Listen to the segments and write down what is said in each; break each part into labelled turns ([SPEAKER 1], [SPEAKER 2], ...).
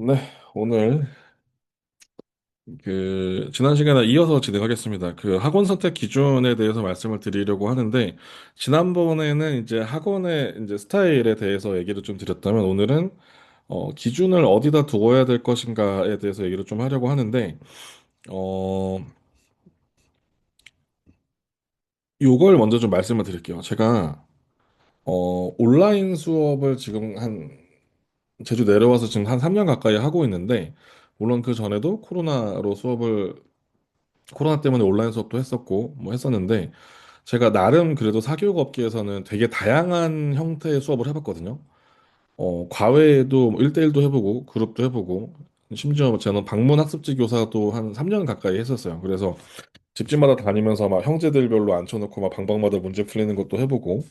[SPEAKER 1] 네, 오늘 지난 시간에 이어서 진행하겠습니다. 학원 선택 기준에 대해서 말씀을 드리려고 하는데 지난번에는 이제 학원의 이제 스타일에 대해서 얘기를 좀 드렸다면 오늘은 기준을 어디다 두어야 될 것인가에 대해서 얘기를 좀 하려고 하는데 어, 요걸 먼저 좀 말씀을 드릴게요. 제가 온라인 수업을 지금 한 제주 내려와서 지금 한 3년 가까이 하고 있는데 물론 그 전에도 코로나 때문에 온라인 수업도 했었고 뭐 했었는데 제가 나름 그래도 사교육 업계에서는 되게 다양한 형태의 수업을 해봤거든요. 과외도 1대1도 해보고 그룹도 해보고 심지어 저는 방문 학습지 교사도 한 3년 가까이 했었어요. 그래서 집집마다 다니면서 막 형제들별로 앉혀놓고 막 방방마다 문제 풀리는 것도 해보고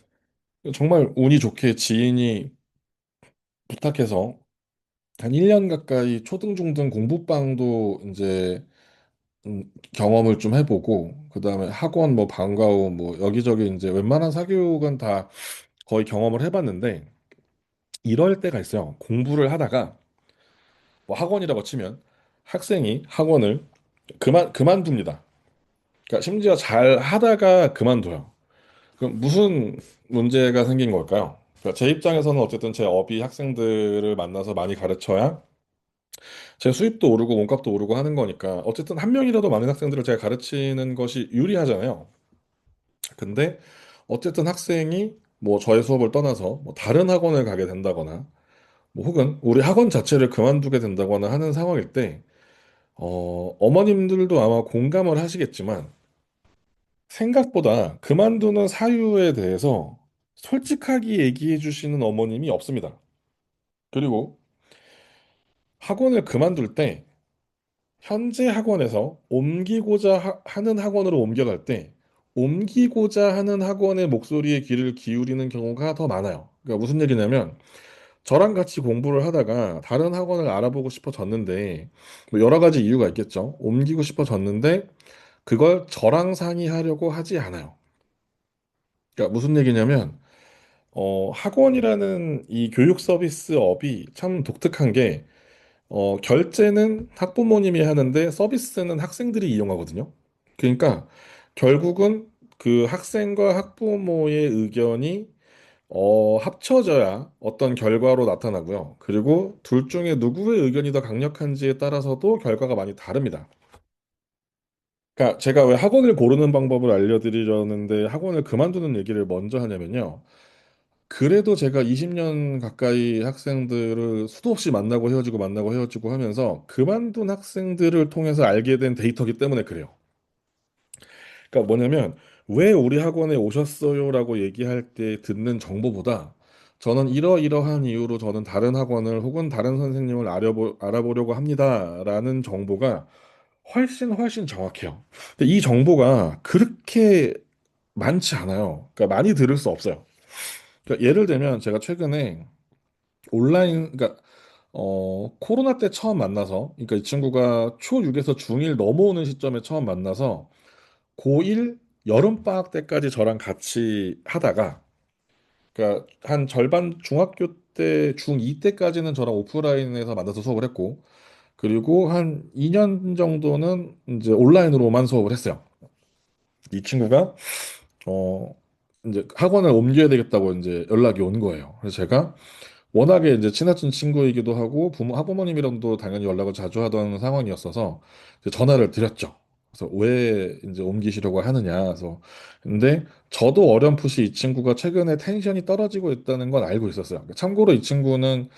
[SPEAKER 1] 정말 운이 좋게 지인이 부탁해서 한 1년 가까이 초등, 중등 공부방도 이제 경험을 좀 해보고 그다음에 학원 뭐 방과 후 뭐 여기저기 이제 웬만한 사교육은 다 거의 경험을 해봤는데 이럴 때가 있어요. 공부를 하다가 뭐 학원이라고 치면 학생이 학원을 그만둡니다. 그러니까 심지어 잘 하다가 그만둬요. 그럼 무슨 문제가 생긴 걸까요? 그러니까 제 입장에서는 어쨌든 제 업이 학생들을 만나서 많이 가르쳐야 제 수입도 오르고 몸값도 오르고 하는 거니까 어쨌든 한 명이라도 많은 학생들을 제가 가르치는 것이 유리하잖아요. 근데 어쨌든 학생이 뭐 저의 수업을 떠나서 뭐 다른 학원을 가게 된다거나 뭐 혹은 우리 학원 자체를 그만두게 된다거나 하는 상황일 때 어머님들도 아마 공감을 하시겠지만 생각보다 그만두는 사유에 대해서 솔직하게 얘기해 주시는 어머님이 없습니다. 그리고 학원을 그만둘 때 현재 학원에서 하는 학원으로 옮겨갈 때 옮기고자 하는 학원의 목소리에 귀를 기울이는 경우가 더 많아요. 그러니까 무슨 얘기냐면 저랑 같이 공부를 하다가 다른 학원을 알아보고 싶어졌는데 뭐 여러 가지 이유가 있겠죠. 옮기고 싶어졌는데 그걸 저랑 상의하려고 하지 않아요. 그러니까 무슨 얘기냐면 학원이라는 이 교육 서비스 업이 참 독특한 게 결제는 학부모님이 하는데 서비스는 학생들이 이용하거든요. 그러니까 결국은 그 학생과 학부모의 의견이 합쳐져야 어떤 결과로 나타나고요. 그리고 둘 중에 누구의 의견이 더 강력한지에 따라서도 결과가 많이 다릅니다. 그러니까 제가 왜 학원을 고르는 방법을 알려드리려는데 학원을 그만두는 얘기를 먼저 하냐면요. 그래도 제가 20년 가까이 학생들을 수도 없이 만나고 헤어지고 하면서 그만둔 학생들을 통해서 알게 된 데이터기 때문에 그래요. 그러니까 뭐냐면 왜 우리 학원에 오셨어요라고 얘기할 때 듣는 정보보다 저는 이러이러한 이유로 저는 다른 학원을 혹은 다른 선생님을 알아보려고 합니다라는 정보가 훨씬 정확해요. 근데 이 정보가 그렇게 많지 않아요. 그러니까 많이 들을 수 없어요. 그러니까 예를 들면 제가 최근에 그러니까 코로나 때 처음 만나서, 그러니까 이 친구가 초6에서 중1 넘어오는 시점에 처음 만나서 고1 여름방학 때까지 저랑 같이 하다가, 그러니까 한 절반 중학교 때, 중2 때까지는 저랑 오프라인에서 만나서 수업을 했고, 그리고 한 2년 정도는 이제 온라인으로만 수업을 했어요. 이 친구가, 어, 이제 학원을 옮겨야 되겠다고 이제 연락이 온 거예요. 그래서 제가 워낙에 이제 친하신 친구이기도 하고 학부모님이랑도 당연히 연락을 자주 하던 상황이었어서 이제 전화를 드렸죠. 그래서 왜 이제 옮기시려고 하느냐. 그래서 근데 저도 어렴풋이 이 친구가 최근에 텐션이 떨어지고 있다는 건 알고 있었어요. 참고로 이 친구는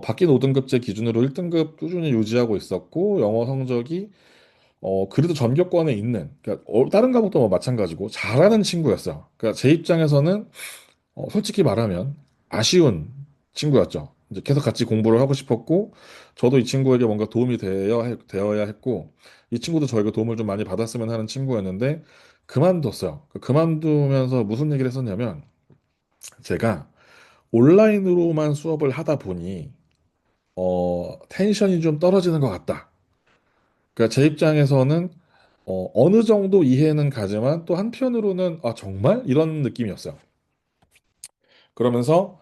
[SPEAKER 1] 바뀐 5등급제 기준으로 1등급 꾸준히 유지하고 있었고 영어 성적이 그래도 전교권에 있는 그러니까 다른 과목도 뭐 마찬가지고 잘하는 친구였어요. 그러니까 제 입장에서는 솔직히 말하면 아쉬운 친구였죠. 이제 계속 같이 공부를 하고 싶었고, 저도 이 친구에게 뭔가 되어야 했고, 이 친구도 저에게 도움을 좀 많이 받았으면 하는 친구였는데, 그만뒀어요. 그만두면서 무슨 얘기를 했었냐면, 제가 온라인으로만 수업을 하다 보니, 텐션이 좀 떨어지는 것 같다. 그러니까 제 입장에서는 어느 정도 이해는 가지만 또 한편으로는, 아, 정말? 이런 느낌이었어요. 그러면서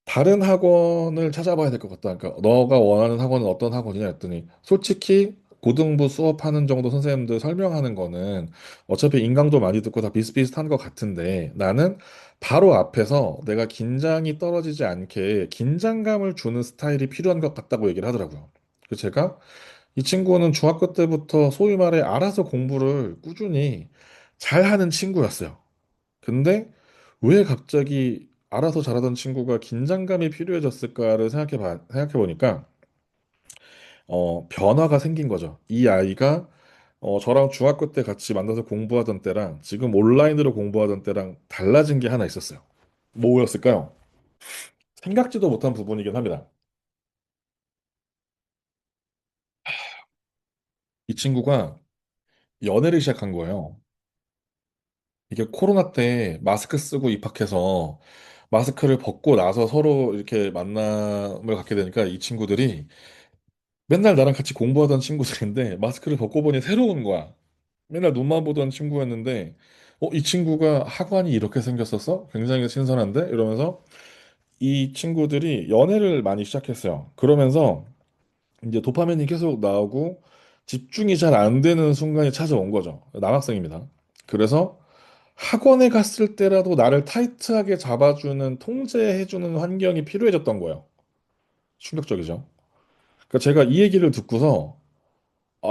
[SPEAKER 1] 다른 학원을 찾아봐야 될 것 같다. 그러니까 너가 원하는 학원은 어떤 학원이냐 했더니 솔직히 고등부 수업하는 정도 선생님들 설명하는 거는 어차피 인강도 많이 듣고 다 비슷비슷한 것 같은데 나는 바로 앞에서 내가 긴장이 떨어지지 않게 긴장감을 주는 스타일이 필요한 것 같다고 얘기를 하더라고요. 그래서 제가 이 친구는 중학교 때부터 소위 말해 알아서 공부를 꾸준히 잘하는 친구였어요. 근데 왜 갑자기 알아서 잘하던 친구가 긴장감이 필요해졌을까를 생각해 보니까 변화가 생긴 거죠. 이 아이가 저랑 중학교 때 같이 만나서 공부하던 때랑 지금 온라인으로 공부하던 때랑 달라진 게 하나 있었어요. 뭐였을까요? 생각지도 못한 부분이긴 합니다. 이 친구가 연애를 시작한 거예요. 이게 코로나 때 마스크 쓰고 입학해서 마스크를 벗고 나서 서로 이렇게 만남을 갖게 되니까 이 친구들이 맨날 나랑 같이 공부하던 친구들인데 마스크를 벗고 보니 새로운 거야. 맨날 눈만 보던 친구였는데 이 친구가 학원이 이렇게 생겼었어? 굉장히 신선한데? 이러면서 이 친구들이 연애를 많이 시작했어요. 그러면서 이제 도파민이 계속 나오고 집중이 잘 안 되는 순간이 찾아온 거죠. 남학생입니다. 그래서 학원에 갔을 때라도 나를 타이트하게 잡아주는, 통제해주는 환경이 필요해졌던 거예요. 충격적이죠. 그러니까 제가 이 얘기를 듣고서 아,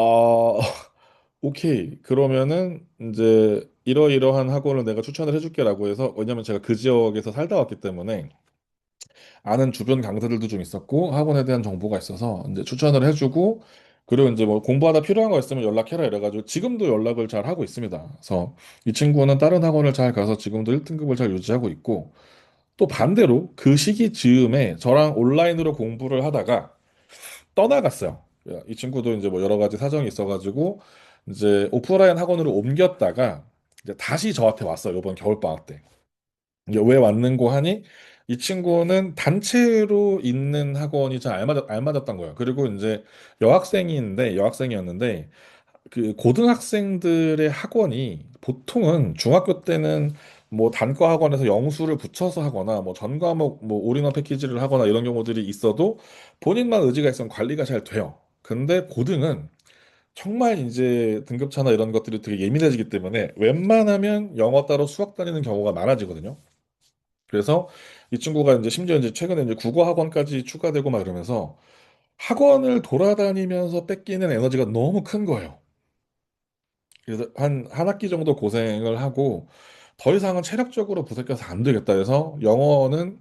[SPEAKER 1] 오케이. 그러면은 이제 이러이러한 학원을 내가 추천을 해줄게라고 해서 왜냐면 제가 그 지역에서 살다 왔기 때문에 아는 주변 강사들도 좀 있었고 학원에 대한 정보가 있어서 이제 추천을 해주고 그리고 이제 뭐 공부하다 필요한 거 있으면 연락해라 이래가지고 지금도 연락을 잘 하고 있습니다. 그래서 이 친구는 다른 학원을 잘 가서 지금도 1등급을 잘 유지하고 있고 또 반대로 그 시기 즈음에 저랑 온라인으로 공부를 하다가 떠나갔어요. 이 친구도 이제 뭐 여러 가지 사정이 있어가지고 이제 오프라인 학원으로 옮겼다가 이제 다시 저한테 왔어요. 이번 겨울방학 때. 이게 왜 왔는고 하니 이 친구는 단체로 있는 학원이 잘 알맞았던 거예요. 그리고 이제 여학생이었는데 그 고등학생들의 학원이 보통은 중학교 때는 뭐 단과 학원에서 영수를 붙여서 하거나 뭐 전 과목 뭐 올인원 패키지를 하거나 이런 경우들이 있어도 본인만 의지가 있으면 관리가 잘 돼요. 근데 고등은 정말 이제 등급차나 이런 것들이 되게 예민해지기 때문에 웬만하면 영어 따로 수학 다니는 경우가 많아지거든요. 그래서 이 친구가 이제 심지어 이제 최근에 이제 국어 학원까지 추가되고 막 이러면서 학원을 돌아다니면서 뺏기는 에너지가 너무 큰 거예요. 그래서 한 학기 정도 고생을 하고 더 이상은 체력적으로 부족해서 안 되겠다 해서 영어는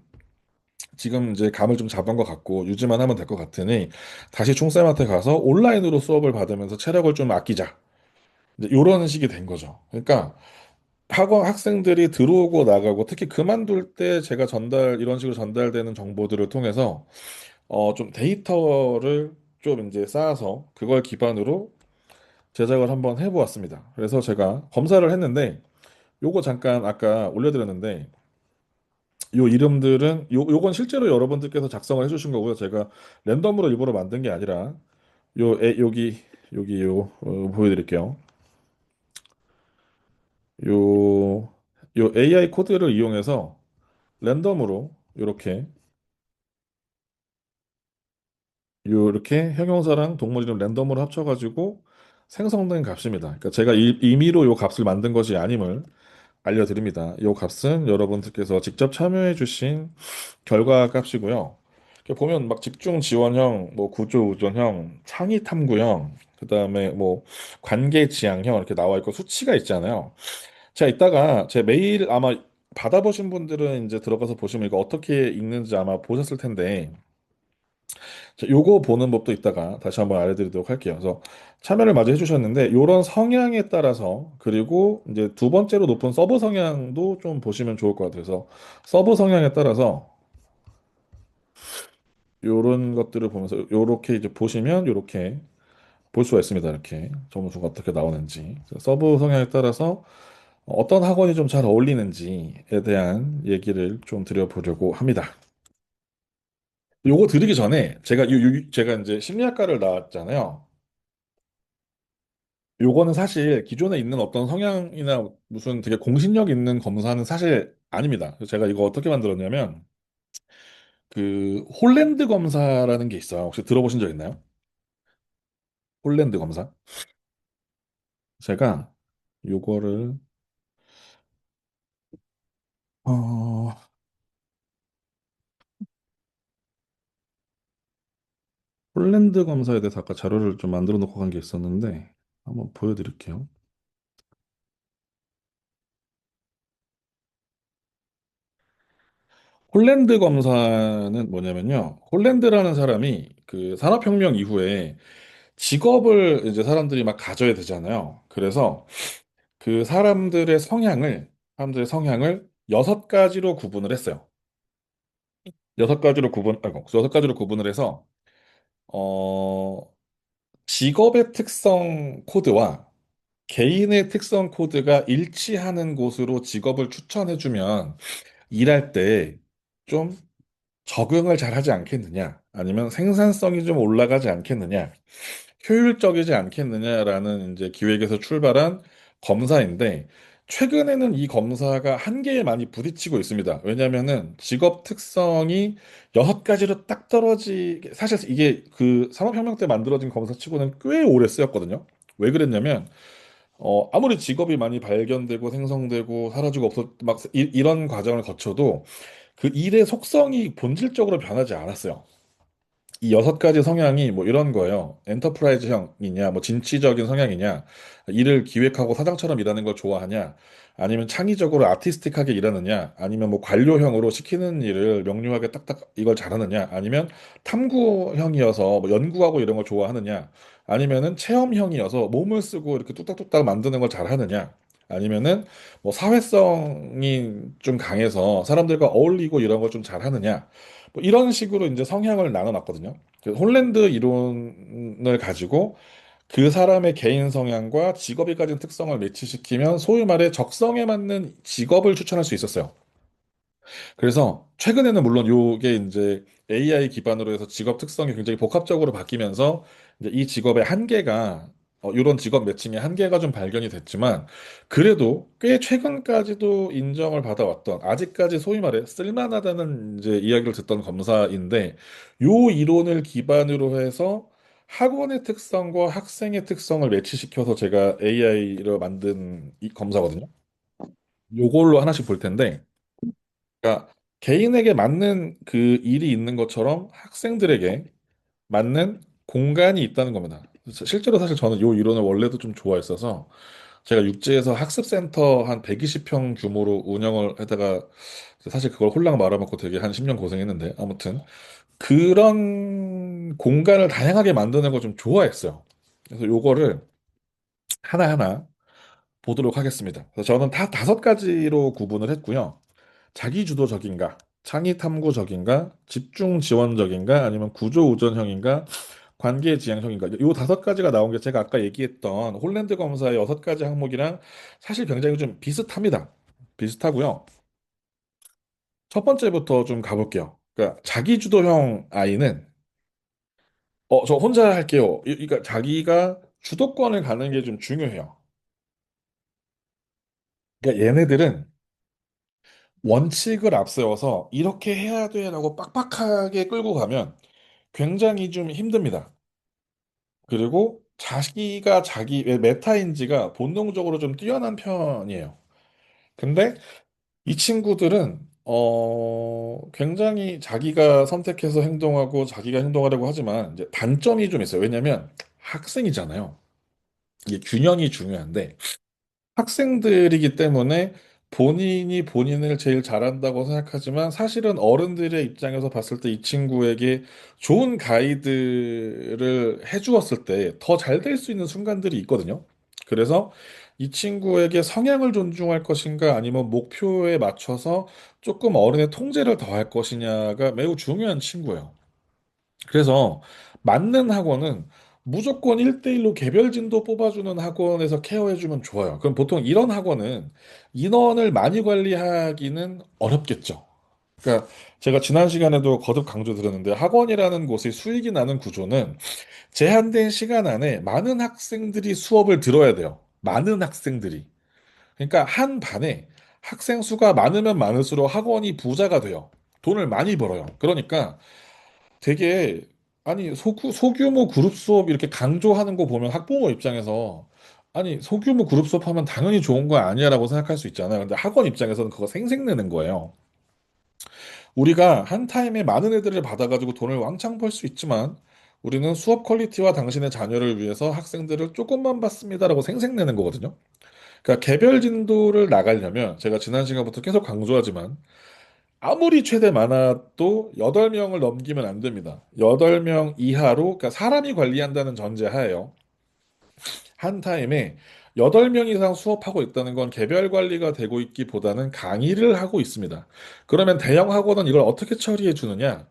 [SPEAKER 1] 지금 이제 감을 좀 잡은 것 같고 유지만 하면 될 것 같으니 다시 총쌤한테 가서 온라인으로 수업을 받으면서 체력을 좀 아끼자. 이제 이런 식이 된 거죠. 그러니까 학원 학생들이 들어오고 나가고 특히 그만둘 때 제가 이런 식으로 전달되는 정보들을 통해서 좀 데이터를 좀 이제 쌓아서 그걸 기반으로 제작을 한번 해보았습니다. 그래서 제가 검사를 했는데 요거 잠깐 아까 올려드렸는데 요 이름들은 요건 실제로 여러분들께서 작성을 해주신 거고요. 제가 랜덤으로 일부러 만든 게 아니라 여기 보여드릴게요. 요 요 AI 코드를 이용해서 랜덤으로 요렇게 형용사랑 동물 이름 랜덤으로 합쳐가지고 생성된 값입니다. 그러니까 제가 임의로 요 값을 만든 것이 아님을 알려드립니다. 요 값은 여러분들께서 직접 참여해주신 결과 값이고요. 이렇게 보면 막 집중 지원형, 뭐 구조 우전형, 창의 탐구형, 그다음에 뭐 관계 지향형 이렇게 나와 있고 수치가 있잖아요. 제가 이따가 제 메일 아마 받아보신 분들은 이제 들어가서 보시면 이거 어떻게 읽는지 아마 보셨을 텐데 자, 요거 보는 법도 이따가 다시 한번 알려드리도록 할게요. 그래서 참여를 마저 해주셨는데 요런 성향에 따라서 그리고 이제 두 번째로 높은 서브 성향도 좀 보시면 좋을 것 같아요. 그래서 서브 성향에 따라서 요런 것들을 보면서 요렇게 이제 보시면 요렇게 볼 수가 있습니다. 이렇게 점수가 어떻게 나오는지 서브 성향에 따라서 어떤 학원이 좀 잘 어울리는지에 대한 얘기를 좀 드려보려고 합니다. 요거 드리기 전에 제가 이제 심리학과를 나왔잖아요. 요거는 사실 기존에 있는 어떤 성향이나 무슨 되게 공신력 있는 검사는 사실 아닙니다. 그래서 제가 이거 어떻게 만들었냐면 그 홀랜드 검사라는 게 있어요. 혹시 들어보신 적 있나요? 홀랜드 검사? 제가 요거를 어, 홀랜드 검사에 대해서 아까 자료를 좀 만들어 놓고 간 게 있었는데 한번 보여드릴게요. 홀랜드 검사는 뭐냐면요. 홀랜드라는 사람이 그 산업혁명 이후에 직업을 이제 사람들이 막 가져야 되잖아요. 그래서 그 사람들의 성향을 6가지로 구분을 했어요. 6가지로 구분을 해서 어, 직업의 특성 코드와 개인의 특성 코드가 일치하는 곳으로 직업을 추천해주면 일할 때 좀 적응을 잘 하지 않겠느냐, 아니면 생산성이 좀 올라가지 않겠느냐, 효율적이지 않겠느냐라는 이제 기획에서 출발한 검사인데, 최근에는 이 검사가 한계에 많이 부딪히고 있습니다. 왜냐하면은 직업 특성이 6가지로 딱 사실 이게 그 산업혁명 때 만들어진 검사치고는 꽤 오래 쓰였거든요. 왜 그랬냐면, 아무리 직업이 많이 발견되고 생성되고 사라지고 막 이런 과정을 거쳐도 그 일의 속성이 본질적으로 변하지 않았어요. 이 6가지 성향이 뭐 이런 거예요. 엔터프라이즈형이냐, 뭐 진취적인 성향이냐, 일을 기획하고 사장처럼 일하는 걸 좋아하냐, 아니면 창의적으로 아티스틱하게 일하느냐, 아니면 뭐 관료형으로 시키는 일을 명료하게 딱딱 이걸 잘하느냐, 아니면 탐구형이어서 뭐 연구하고 이런 걸 좋아하느냐, 아니면은 체험형이어서 몸을 쓰고 이렇게 뚝딱뚝딱 만드는 걸 잘하느냐, 아니면은 뭐 사회성이 좀 강해서 사람들과 어울리고 이런 걸 좀 잘하느냐, 뭐 이런 식으로 이제 성향을 나눠놨거든요. 그 홀랜드 이론을 가지고 그 사람의 개인 성향과 직업이 가진 특성을 매치시키면 소위 말해 적성에 맞는 직업을 추천할 수 있었어요. 그래서 최근에는 물론 요게 이제 AI 기반으로 해서 직업 특성이 굉장히 복합적으로 바뀌면서 이제 이 직업의 한계가 이런 직업 매칭의 한계가 좀 발견이 됐지만 그래도 꽤 최근까지도 인정을 받아왔던 아직까지 소위 말해 쓸만하다는 이제 이야기를 듣던 검사인데 요 이론을 기반으로 해서 학원의 특성과 학생의 특성을 매치시켜서 제가 AI로 만든 이 검사거든요. 요걸로 하나씩 볼 텐데 그러니까 개인에게 맞는 그 일이 있는 것처럼 학생들에게 맞는 공간이 있다는 겁니다. 실제로 사실 저는 이 이론을 원래도 좀 좋아했어서 제가 육지에서 학습센터 한 120평 규모로 운영을 하다가 사실 그걸 홀랑 말아먹고 되게 한 10년 고생했는데 아무튼 그런 공간을 다양하게 만드는 걸 좀 좋아했어요. 그래서 요거를 하나하나 보도록 하겠습니다. 그래서 저는 다 5가지로 구분을 했고요. 자기주도적인가, 창의탐구적인가, 집중지원적인가, 아니면 구조우전형인가, 관계지향형인가. 요 5가지가 나온 게 제가 아까 얘기했던 홀랜드 검사의 6가지 항목이랑 사실 굉장히 좀 비슷합니다. 비슷하고요. 첫 번째부터 좀 가볼게요. 그러니까 자기주도형 아이는 저 혼자 할게요. 그러니까 자기가 주도권을 가는 게 좀 중요해요. 그러니까 얘네들은 원칙을 앞세워서 이렇게 해야 돼라고 빡빡하게 끌고 가면 굉장히 좀 힘듭니다. 그리고 자기가 자기 메타인지가 본능적으로 좀 뛰어난 편이에요. 근데 이 친구들은 굉장히 자기가 선택해서 행동하고 자기가 행동하려고 하지만 이제 단점이 좀 있어요. 왜냐면 학생이잖아요. 이게 균형이 중요한데 학생들이기 때문에 본인이 본인을 제일 잘한다고 생각하지만 사실은 어른들의 입장에서 봤을 때 이 친구에게 좋은 가이드를 해주었을 때 더 잘 될 수 있는 순간들이 있거든요. 그래서 이 친구에게 성향을 존중할 것인가 아니면 목표에 맞춰서 조금 어른의 통제를 더할 것이냐가 매우 중요한 친구예요. 그래서 맞는 학원은 무조건 1대1로 개별 진도 뽑아주는 학원에서 케어해주면 좋아요. 그럼 보통 이런 학원은 인원을 많이 관리하기는 어렵겠죠. 그러니까 제가 지난 시간에도 거듭 강조드렸는데 학원이라는 곳의 수익이 나는 구조는 제한된 시간 안에 많은 학생들이 수업을 들어야 돼요. 많은 학생들이. 그러니까 한 반에 학생 수가 많으면 많을수록 학원이 부자가 돼요. 돈을 많이 벌어요. 그러니까 되게 아니 소규모 그룹 수업 이렇게 강조하는 거 보면 학부모 입장에서 아니 소규모 그룹 수업 하면 당연히 좋은 거 아니야라고 생각할 수 있잖아요. 근데 학원 입장에서는 그거 생색내는 거예요. 우리가 한 타임에 많은 애들을 받아가지고 돈을 왕창 벌 수 있지만 우리는 수업 퀄리티와 당신의 자녀를 위해서 학생들을 조금만 받습니다라고 생색내는 거거든요. 그러니까 개별 진도를 나가려면 제가 지난 시간부터 계속 강조하지만 아무리 최대 많아도 8명을 넘기면 안 됩니다. 8명 이하로, 그러니까 사람이 관리한다는 전제하에요. 한 타임에 8명 이상 수업하고 있다는 건 개별 관리가 되고 있기보다는 강의를 하고 있습니다. 그러면 대형 학원은 이걸 어떻게 처리해 주느냐?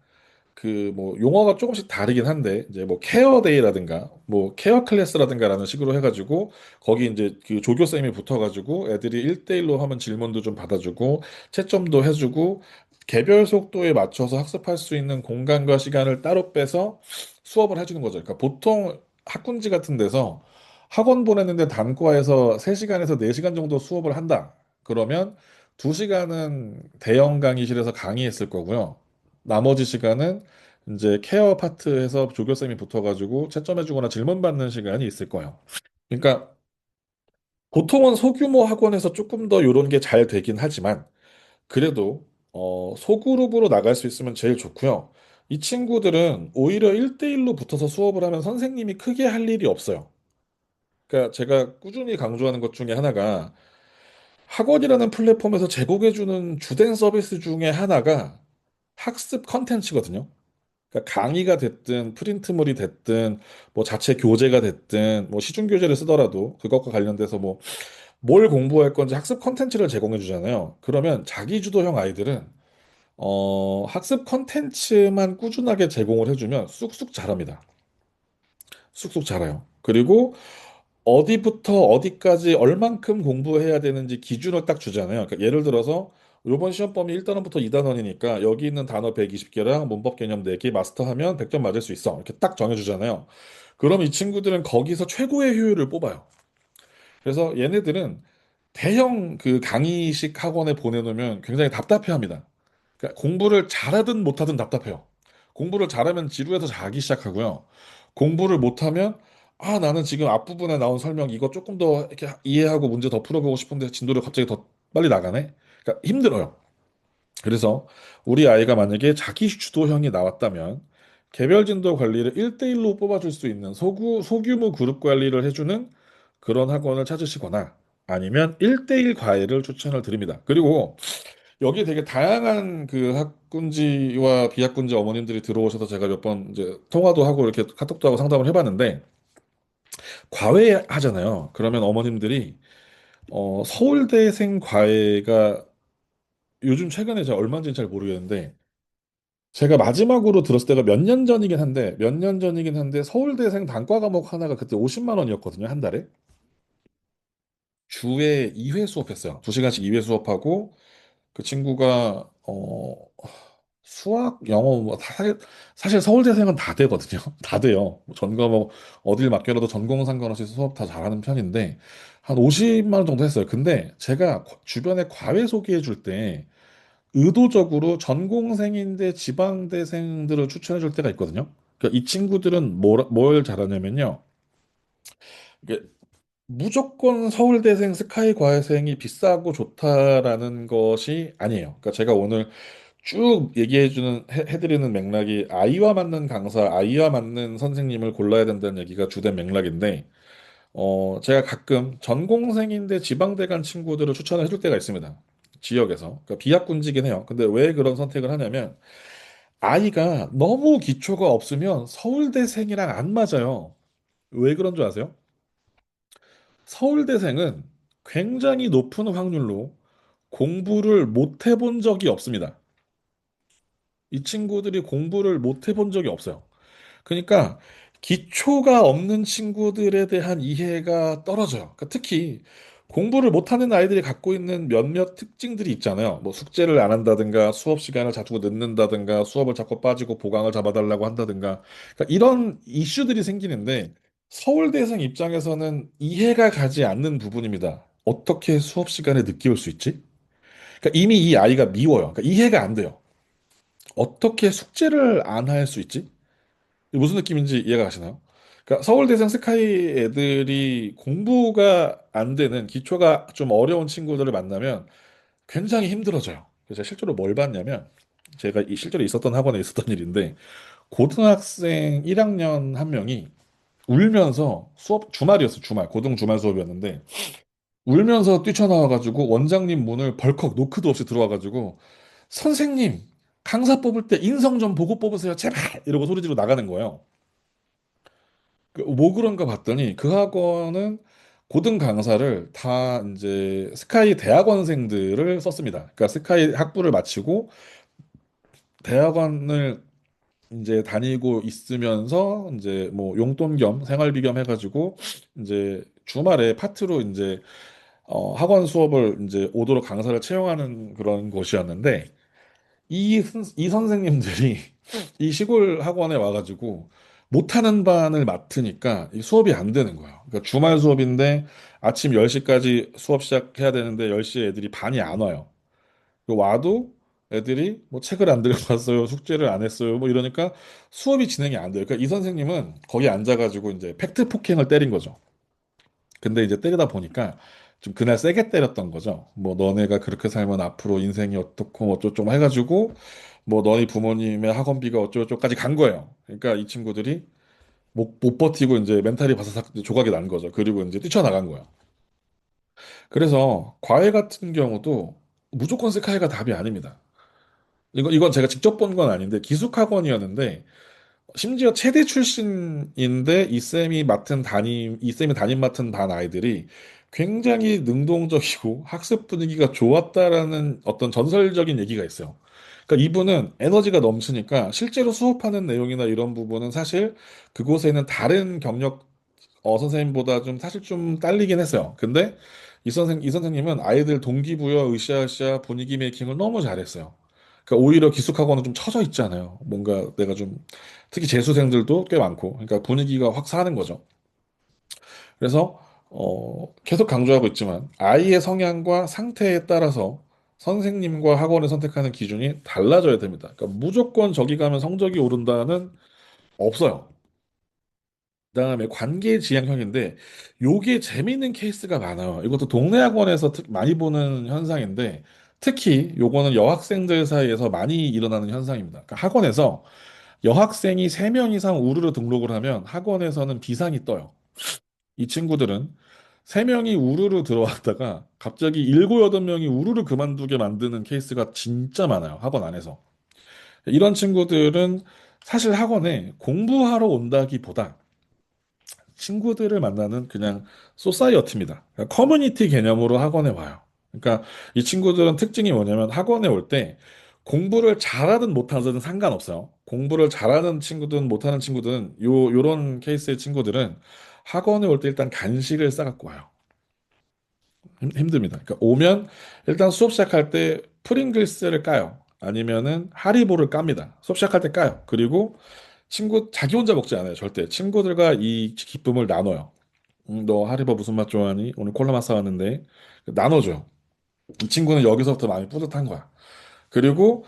[SPEAKER 1] 그 뭐 용어가 조금씩 다르긴 한데 이제 뭐 케어데이라든가 뭐 케어 클래스라든가라는 식으로 해가지고 거기 이제 그 조교쌤이 붙어가지고 애들이 1대1로 하면 질문도 좀 받아주고 채점도 해주고 개별 속도에 맞춰서 학습할 수 있는 공간과 시간을 따로 빼서 수업을 해주는 거죠. 그러니까 보통 학군지 같은 데서 학원 보내는데 단과에서 3시간에서 4시간 정도 수업을 한다. 그러면 2시간은 대형 강의실에서 강의했을 거고요. 나머지 시간은 이제 케어 파트에서 조교쌤이 붙어가지고 채점해주거나 질문 받는 시간이 있을 거예요. 그러니까 보통은 소규모 학원에서 조금 더 이런 게 잘 되긴 하지만 그래도 소그룹으로 나갈 수 있으면 제일 좋고요. 이 친구들은 오히려 1대1로 붙어서 수업을 하면 선생님이 크게 할 일이 없어요. 그러니까 제가 꾸준히 강조하는 것 중에 하나가 학원이라는 플랫폼에서 제공해주는 주된 서비스 중에 하나가 학습 컨텐츠거든요. 그러니까 강의가 됐든 프린트물이 됐든 뭐 자체 교재가 됐든 뭐 시중 교재를 쓰더라도 그것과 관련돼서 뭐 뭘 공부할 건지 학습 컨텐츠를 제공해 주잖아요. 그러면 자기 주도형 아이들은 학습 컨텐츠만 꾸준하게 제공을 해주면 쑥쑥 자랍니다. 쑥쑥 자라요. 그리고 어디부터 어디까지 얼만큼 공부해야 되는지 기준을 딱 주잖아요. 그러니까 예를 들어서 이번 시험 범위 1단원부터 2단원이니까 여기 있는 단어 120개랑 문법 개념 4개 마스터하면 100점 맞을 수 있어. 이렇게 딱 정해주잖아요. 그럼 이 친구들은 거기서 최고의 효율을 뽑아요. 그래서 얘네들은 대형 그 강의식 학원에 보내놓으면 굉장히 답답해합니다. 그러니까 공부를 잘하든 못하든 답답해요. 공부를 잘하면 지루해서 자기 시작하고요. 공부를 못하면 아 나는 지금 앞부분에 나온 설명 이거 조금 더 이렇게 이해하고 문제 더 풀어보고 싶은데 진도를 갑자기 더 빨리 나가네. 그러니까 힘들어요. 그래서 우리 아이가 만약에 자기 주도형이 나왔다면 개별 진도 관리를 1대1로 뽑아줄 수 있는 소규모 그룹 관리를 해주는 그런 학원을 찾으시거나 아니면 1대1 과외를 추천을 드립니다. 그리고 여기 되게 다양한 그 학군지와 비학군지 어머님들이 들어오셔서 제가 몇 번 이제 통화도 하고 이렇게 카톡도 하고 상담을 해봤는데 과외 하잖아요. 그러면 어머님들이 서울대생 과외가 요즘 최근에 제가 얼마인지는 잘 모르겠는데 제가 마지막으로 들었을 때가 몇 년 전이긴 한데 서울대생 단과 과목 하나가 그때 50만 원이었거든요. 한 달에. 주에 2회 수업했어요. 2시간씩 2회 수업하고 그 친구가 수학, 영어 사실 서울대생은 다 되거든요. 다 돼요. 전 과목 어딜 맡겨놔도 전공 상관없이 수업 다 잘하는 편인데 한 50만 원 정도 했어요. 근데 제가 주변에 과외 소개해 줄 때 의도적으로 전공생인데 지방대생들을 추천해 줄 때가 있거든요. 그러니까 이 친구들은 뭘 잘하냐면요. 이게 무조건 서울대생 스카이 과외생이 비싸고 좋다라는 것이 아니에요. 그러니까 제가 오늘 쭉 해드리는 맥락이 아이와 맞는 강사, 아이와 맞는 선생님을 골라야 된다는 얘기가 주된 맥락인데, 제가 가끔 전공생인데 지방대 간 친구들을 추천을 해줄 때가 있습니다. 지역에서. 그러니까 비학군지긴 해요. 근데 왜 그런 선택을 하냐면, 아이가 너무 기초가 없으면 서울대생이랑 안 맞아요. 왜 그런 줄 아세요? 서울대생은 굉장히 높은 확률로 공부를 못 해본 적이 없습니다. 이 친구들이 공부를 못 해본 적이 없어요. 그러니까 기초가 없는 친구들에 대한 이해가 떨어져요. 그러니까 특히 공부를 못하는 아이들이 갖고 있는 몇몇 특징들이 있잖아요. 뭐 숙제를 안 한다든가 수업 시간을 자꾸 늦는다든가 수업을 자꾸 빠지고 보강을 잡아달라고 한다든가 그러니까 이런 이슈들이 생기는데 서울대생 입장에서는 이해가 가지 않는 부분입니다. 어떻게 수업 시간에 늦게 올 수 있지? 그러니까 이미 이 아이가 미워요. 그러니까 이해가 안 돼요. 어떻게 숙제를 안 할 수 있지? 이게 무슨 느낌인지 이해가 가시나요? 그러니까 서울대생 스카이 애들이 공부가 안 되는 기초가 좀 어려운 친구들을 만나면 굉장히 힘들어져요. 그래서 제가 실제로 뭘 봤냐면 제가 실제로 있었던 학원에 있었던 일인데 고등학생 1학년 한 명이 울면서 수업 주말이었어요. 주말 고등 주말 수업이었는데 울면서 뛰쳐나와가지고 원장님 문을 벌컥 노크도 없이 들어와가지고 선생님 강사 뽑을 때 인성 좀 보고 뽑으세요 제발 이러고 소리 지르고 나가는 거예요. 뭐 그런가 봤더니 그 학원은 고등 강사를 다 이제 스카이 대학원생들을 썼습니다. 그러니까 스카이 학부를 마치고 대학원을 이제 다니고 있으면서 이제 뭐 용돈 겸 생활비 겸 해가지고 이제 주말에 파트로 이제 학원 수업을 이제 오도록 강사를 채용하는 그런 곳이었는데 이 선생님들이 이 시골 학원에 와가지고 못하는 반을 맡으니까 이 수업이 안 되는 거예요. 그러니까 주말 수업인데 아침 10시까지 수업 시작해야 되는데 10시에 애들이 반이 안 와요. 그 와도 애들이 뭐 책을 안 들고 왔어요. 숙제를 안 했어요. 뭐 이러니까 수업이 진행이 안 돼요. 그러니까 이 선생님은 거기 앉아가지고 이제 팩트 폭행을 때린 거죠. 근데 이제 때리다 보니까 좀 그날 세게 때렸던 거죠. 뭐 너네가 그렇게 살면 앞으로 인생이 어떻고 뭐 어쩌고 해가지고 뭐 너희 부모님의 학원비가 어쩌고저쩌고까지 간 거예요. 그러니까 이 친구들이 못 버티고 이제 멘탈이 바사삭 조각이 난 거죠. 그리고 이제 뛰쳐나간 거예요. 그래서 과외 같은 경우도 무조건 스카이가 답이 아닙니다. 이건 제가 직접 본 건 아닌데 기숙학원이었는데 심지어 체대 출신인데 이 쌤이 담임 맡은 반 아이들이 굉장히 능동적이고 학습 분위기가 좋았다라는 어떤 전설적인 얘기가 있어요. 그러니까 이분은 에너지가 넘치니까 실제로 수업하는 내용이나 이런 부분은 사실 그곳에 는 다른 경력 선생님보다 좀 사실 좀 딸리긴 했어요. 근데 이 선생님은 아이들 동기부여, 으쌰으쌰 분위기 메이킹을 너무 잘했어요. 그러니까 오히려 기숙학원은 좀 처져 있잖아요. 뭔가 내가 좀 특히 재수생들도 꽤 많고, 그러니까 분위기가 확 사는 거죠. 그래서 계속 강조하고 있지만 아이의 성향과 상태에 따라서 선생님과 학원을 선택하는 기준이 달라져야 됩니다. 그러니까 무조건 저기 가면 성적이 오른다는 없어요. 그다음에 관계 지향형인데 요게 재미있는 케이스가 많아요. 이것도 동네 학원에서 많이 보는 현상인데 특히 요거는 여학생들 사이에서 많이 일어나는 현상입니다. 그러니까 학원에서 여학생이 3명 이상 우르르 등록을 하면 학원에서는 비상이 떠요. 이 친구들은 3명이 우르르 들어왔다가 갑자기 7, 8명이 우르르 그만두게 만드는 케이스가 진짜 많아요. 학원 안에서. 이런 친구들은 사실 학원에 공부하러 온다기보다 친구들을 만나는 그냥 소사이어티입니다. 그러니까 커뮤니티 개념으로 학원에 와요. 그러니까 이 친구들은 특징이 뭐냐면 학원에 올 때 공부를 잘하든 못하든 상관없어요. 공부를 잘하는 친구든 못하는 친구든 요런 케이스의 친구들은 학원에 올 때 일단 간식을 싸갖고 와요. 힘듭니다. 그러니까 오면 일단 수업 시작할 때 프링글스를 까요. 아니면은 하리보를 깝니다. 수업 시작할 때 까요. 그리고 자기 혼자 먹지 않아요. 절대. 친구들과 이 기쁨을 나눠요. 너 하리보 무슨 맛 좋아하니? 오늘 콜라 맛 사왔는데 나눠줘. 이 친구는 여기서부터 마음이 뿌듯한 거야. 그리고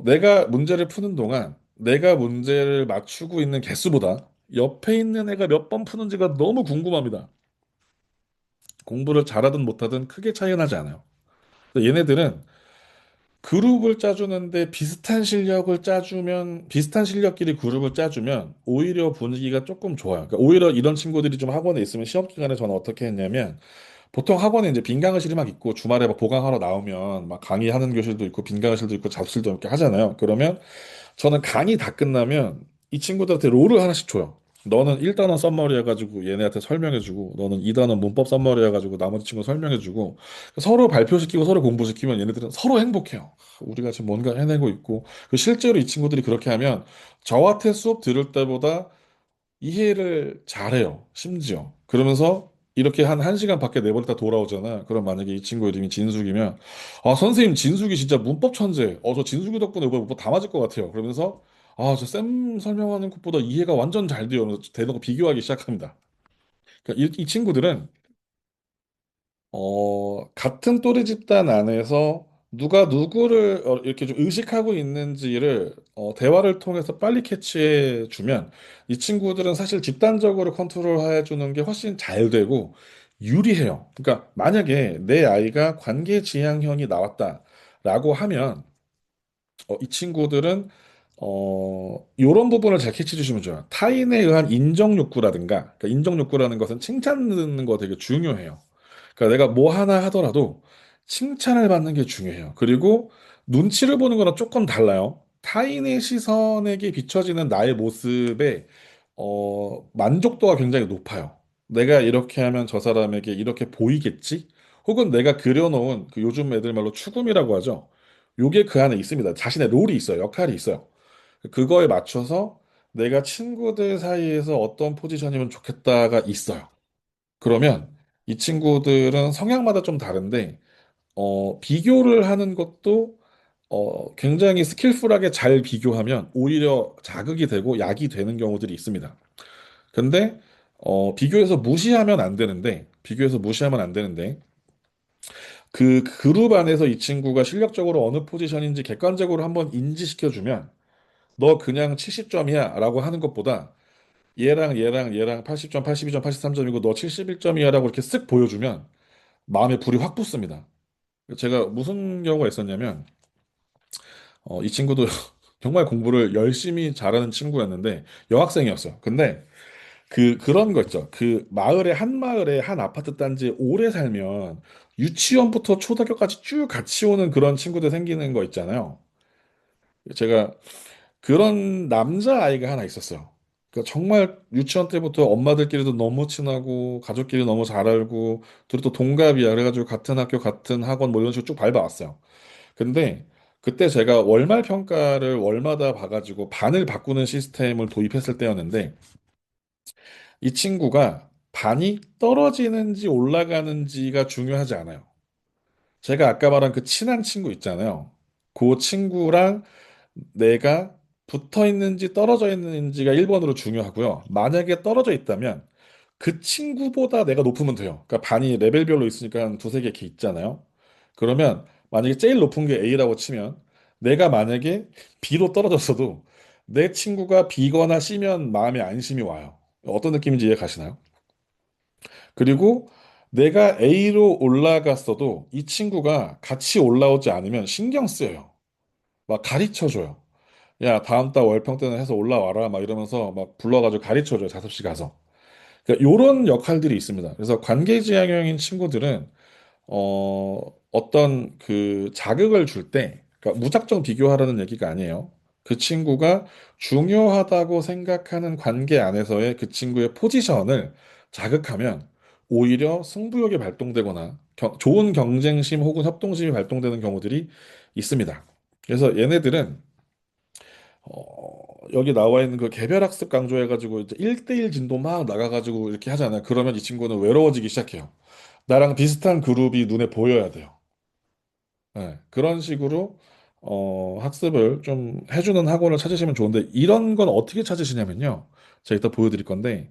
[SPEAKER 1] 내가 문제를 푸는 동안 내가 문제를 맞추고 있는 개수보다 옆에 있는 애가 몇 번 푸는지가 너무 궁금합니다. 공부를 잘하든 못하든 크게 차이가 나지 않아요. 근데 얘네들은 그룹을 짜주는데 비슷한 실력끼리 그룹을 짜주면 오히려 분위기가 조금 좋아요. 그러니까 오히려 이런 친구들이 좀 학원에 있으면 시험 기간에 저는 어떻게 했냐면 보통 학원에 이제 빈 강의실이 막 있고 주말에 막 보강하러 나오면 막 강의하는 교실도 있고 빈 강의실도 있고 잡실도 이렇게 하잖아요. 그러면 저는 강의 다 끝나면 이 친구들한테 롤을 하나씩 줘요. 너는 1단원 썸머리 해가지고 얘네한테 설명해주고 너는 2단원 문법 썸머리 해가지고 나머지 친구 설명해주고 서로 발표시키고 서로 공부시키면 얘네들은 서로 행복해요. 우리가 지금 뭔가 해내고 있고 실제로 이 친구들이 그렇게 하면 저한테 수업 들을 때보다 이해를 잘해요. 심지어. 그러면서 이렇게 한 1시간 밖에 내버렸다 돌아오잖아. 그럼 만약에 이 친구 이름이 진숙이면, 아, 선생님, 진숙이 진짜 문법 천재. 저 진숙이 덕분에 이번 문법 다 맞을 것 같아요. 그러면서, 아, 저 쌤 설명하는 것보다 이해가 완전 잘 돼요. 그러면서 대놓고 비교하기 시작합니다. 그러니까 이 친구들은, 같은 또래 집단 안에서 누가 누구를 이렇게 좀 의식하고 있는지를 대화를 통해서 빨리 캐치해 주면 이 친구들은 사실 집단적으로 컨트롤해 주는 게 훨씬 잘 되고 유리해요. 그러니까 만약에 내 아이가 관계 지향형이 나왔다라고 하면 이 친구들은 이런 부분을 잘 캐치해 주시면 좋아요. 타인에 의한 인정 욕구라든가, 그러니까 인정 욕구라는 것은 칭찬 듣는 거 되게 중요해요. 그러니까 내가 뭐 하나 하더라도 칭찬을 받는 게 중요해요. 그리고 눈치를 보는 거랑 조금 달라요. 타인의 시선에게 비춰지는 나의 모습에 만족도가 굉장히 높아요. 내가 이렇게 하면 저 사람에게 이렇게 보이겠지? 혹은 내가 그려놓은 그 요즘 애들 말로 추구미라고 하죠. 요게 그 안에 있습니다. 자신의 롤이 있어요. 역할이 있어요. 그거에 맞춰서 내가 친구들 사이에서 어떤 포지션이면 좋겠다가 있어요. 그러면 이 친구들은 성향마다 좀 다른데, 비교를 하는 것도 굉장히 스킬풀하게 잘 비교하면 오히려 자극이 되고 약이 되는 경우들이 있습니다. 근데, 비교해서 무시하면 안 되는데, 그 그룹 안에서 이 친구가 실력적으로 어느 포지션인지 객관적으로 한번 인지시켜주면, 너 그냥 70점이야 라고 하는 것보다, 얘랑 80점, 82점, 83점이고 너 71점이야 라고 이렇게 쓱 보여주면, 마음에 불이 확 붙습니다. 제가 무슨 경우가 있었냐면, 이 친구도 정말 공부를 열심히 잘하는 친구였는데, 여학생이었어요. 근데, 그런 거 있죠. 한 마을에 한 아파트 단지에 오래 살면, 유치원부터 초등학교까지 쭉 같이 오는 그런 친구들 생기는 거 있잖아요. 제가 그런 남자아이가 하나 있었어요. 그러니까 정말 유치원 때부터 엄마들끼리도 너무 친하고, 가족끼리 너무 잘 알고, 둘이 또 동갑이야. 그래가지고 같은 학교, 같은 학원 뭐 이런 식으로 쭉 밟아왔어요. 근데 그때 제가 월말 평가를 월마다 봐가지고 반을 바꾸는 시스템을 도입했을 때였는데 이 친구가 반이 떨어지는지 올라가는지가 중요하지 않아요. 제가 아까 말한 그 친한 친구 있잖아요. 그 친구랑 내가 붙어 있는지 떨어져 있는지가 1번으로 중요하고요. 만약에 떨어져 있다면 그 친구보다 내가 높으면 돼요. 그러니까 반이 레벨별로 있으니까 한 두세 개 이렇게 있잖아요. 그러면 만약에 제일 높은 게 A라고 치면 내가 만약에 B로 떨어졌어도 내 친구가 B거나 C면 마음에 안심이 와요. 어떤 느낌인지 이해 가시나요? 그리고 내가 A로 올라갔어도 이 친구가 같이 올라오지 않으면 신경 쓰여요. 막 가르쳐줘요. 야, 다음 달 월평 때는 해서 올라와라. 막 이러면서 막 불러가지고 가르쳐줘요. 자습실 가서. 그러니까 이런 역할들이 있습니다. 그래서 관계지향형인 친구들은 어떤 그 자극을 줄 때, 그러니까 무작정 비교하라는 얘기가 아니에요. 그 친구가 중요하다고 생각하는 관계 안에서의 그 친구의 포지션을 자극하면 오히려 승부욕이 발동되거나 좋은 경쟁심 혹은 협동심이 발동되는 경우들이 있습니다. 그래서 얘네들은 여기 나와 있는 그 개별 학습 강조해가지고 이제 1대1 진도 막 나가가지고 이렇게 하잖아요. 그러면 이 친구는 외로워지기 시작해요. 나랑 비슷한 그룹이 눈에 보여야 돼요. 네, 그런 식으로 학습을 좀 해주는 학원을 찾으시면 좋은데 이런 건 어떻게 찾으시냐면요. 제가 이따 보여드릴 건데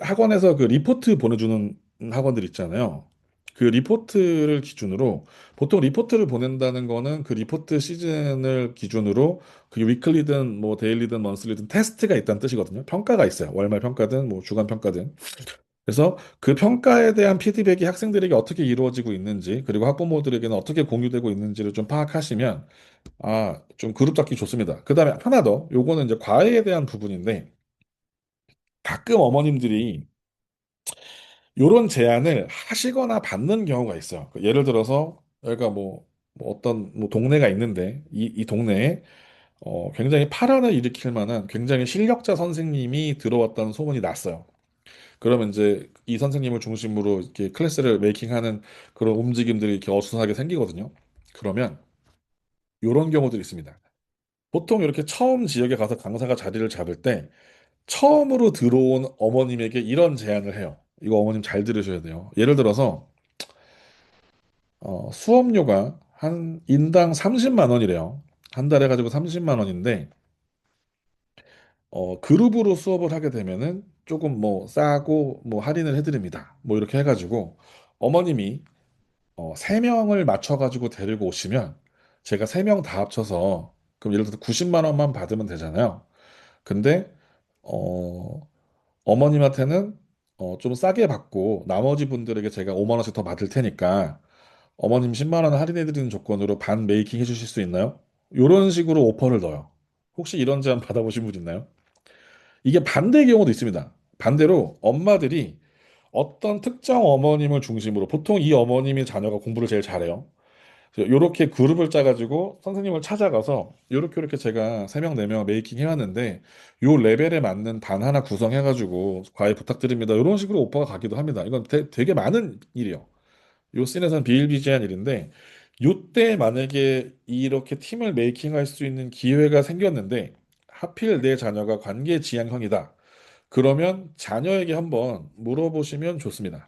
[SPEAKER 1] 학원에서 그 리포트 보내주는 학원들 있잖아요. 그 리포트를 기준으로 보통 리포트를 보낸다는 거는 그 리포트 시즌을 기준으로 그게 위클리든 뭐 데일리든 먼슬리든 테스트가 있다는 뜻이거든요. 평가가 있어요. 월말 평가든 뭐 주간 평가든. 그래서 그 평가에 대한 피드백이 학생들에게 어떻게 이루어지고 있는지, 그리고 학부모들에게는 어떻게 공유되고 있는지를 좀 파악하시면, 좀 그룹 잡기 좋습니다. 그 다음에 하나 더, 요거는 이제 과외에 대한 부분인데, 가끔 어머님들이 요런 제안을 하시거나 받는 경우가 있어요. 그 예를 들어서, 여기가 뭐 어떤 뭐 동네가 있는데, 이 동네에 굉장히 파란을 일으킬 만한 굉장히 실력자 선생님이 들어왔다는 소문이 났어요. 그러면 이제 이 선생님을 중심으로 이렇게 클래스를 메이킹하는 그런 움직임들이 이렇게 어수선하게 생기거든요. 그러면 이런 경우들이 있습니다. 보통 이렇게 처음 지역에 가서 강사가 자리를 잡을 때 처음으로 들어온 어머님에게 이런 제안을 해요. 이거 어머님 잘 들으셔야 돼요. 예를 들어서 수업료가 한 인당 30만 원이래요. 한 달에 가지고 30만 원인데 그룹으로 수업을 하게 되면은 조금 뭐 싸고 뭐 할인을 해드립니다. 뭐 이렇게 해가지고 어머님이 세 명을 맞춰가지고 데리고 오시면 제가 세 명 다 합쳐서 그럼 예를 들어서 90만 원만 받으면 되잖아요. 근데 어, 어머님한테는 좀 싸게 받고 나머지 분들에게 제가 5만 원씩 더 받을 테니까 어머님 10만 원 할인해 드리는 조건으로 반 메이킹 해주실 수 있나요? 이런 식으로 오퍼를 넣어요. 혹시 이런 제안 받아보신 분 있나요? 이게 반대의 경우도 있습니다. 반대로 엄마들이 어떤 특정 어머님을 중심으로 보통 이 어머님이 자녀가 공부를 제일 잘해요. 요렇게 그룹을 짜가지고 선생님을 찾아가서 요렇게 제가 3명, 4명 메이킹 해왔는데 요 레벨에 맞는 반 하나 구성해가지고 과외 부탁드립니다. 이런 식으로 오퍼가 가기도 합니다. 이건 되게 많은 일이에요. 요 씬에서는 비일비재한 일인데 요때 만약에 이렇게 팀을 메이킹할 수 있는 기회가 생겼는데 하필 내 자녀가 관계 지향형이다. 그러면 자녀에게 한번 물어보시면 좋습니다.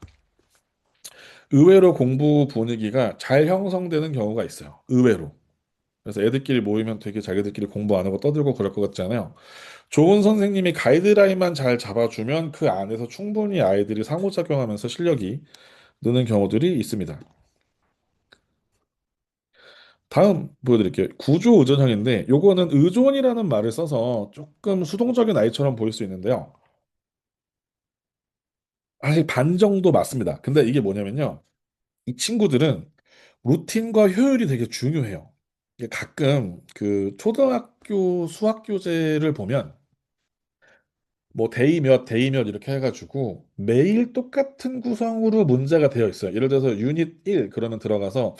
[SPEAKER 1] 의외로 공부 분위기가 잘 형성되는 경우가 있어요. 의외로. 그래서 애들끼리 모이면 되게 자기들끼리 공부 안 하고 떠들고 그럴 것 같잖아요. 좋은 선생님이 가이드라인만 잘 잡아주면 그 안에서 충분히 아이들이 상호작용하면서 실력이 느는 경우들이 있습니다. 다음 보여드릴게요. 구조 의존형인데 요거는 의존이라는 말을 써서 조금 수동적인 아이처럼 보일 수 있는데요. 사실 반 정도 맞습니다. 근데 이게 뭐냐면요. 이 친구들은 루틴과 효율이 되게 중요해요. 이게 가끔 그 초등학교 수학 교재를 보면 뭐 데이 몇 이렇게 해가지고 매일 똑같은 구성으로 문제가 되어 있어요. 예를 들어서 유닛 1 그러면 들어가서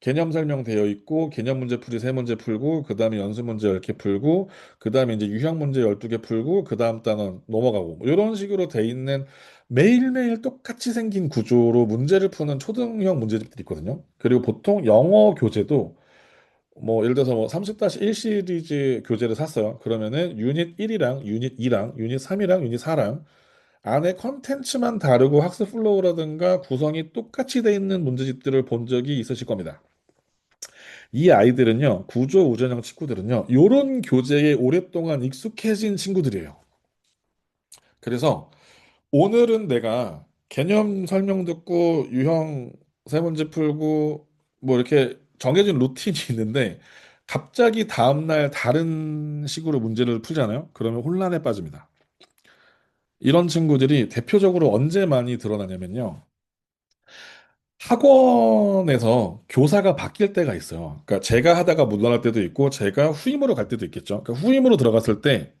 [SPEAKER 1] 개념 설명 되어 있고 개념 문제 풀이 세 문제 풀고 그 다음에 연습 문제 10개 풀고 그 다음에 이제 유형 문제 12개 풀고 그 다음 단원 넘어가고 뭐 이런 식으로 돼 있는 매일매일 똑같이 생긴 구조로 문제를 푸는 초등형 문제집들이 있거든요. 그리고 보통 영어 교재도 뭐 예를 들어서 뭐 30-1 시리즈 교재를 샀어요. 그러면은 유닛 1이랑 유닛 2랑 유닛 3이랑 유닛 4랑 안에 컨텐츠만 다르고 학습 플로우라든가 구성이 똑같이 돼 있는 문제집들을 본 적이 있으실 겁니다. 이 아이들은요, 구조 우전형 친구들은요, 요런 교재에 오랫동안 익숙해진 친구들이에요. 그래서 오늘은 내가 개념 설명 듣고 유형 세 문제 풀고 뭐 이렇게 정해진 루틴이 있는데 갑자기 다음날 다른 식으로 문제를 풀잖아요. 그러면 혼란에 빠집니다. 이런 친구들이 대표적으로 언제 많이 드러나냐면요. 학원에서 교사가 바뀔 때가 있어요. 그러니까 제가 하다가 물러날 때도 있고 제가 후임으로 갈 때도 있겠죠. 그러니까 후임으로 들어갔을 때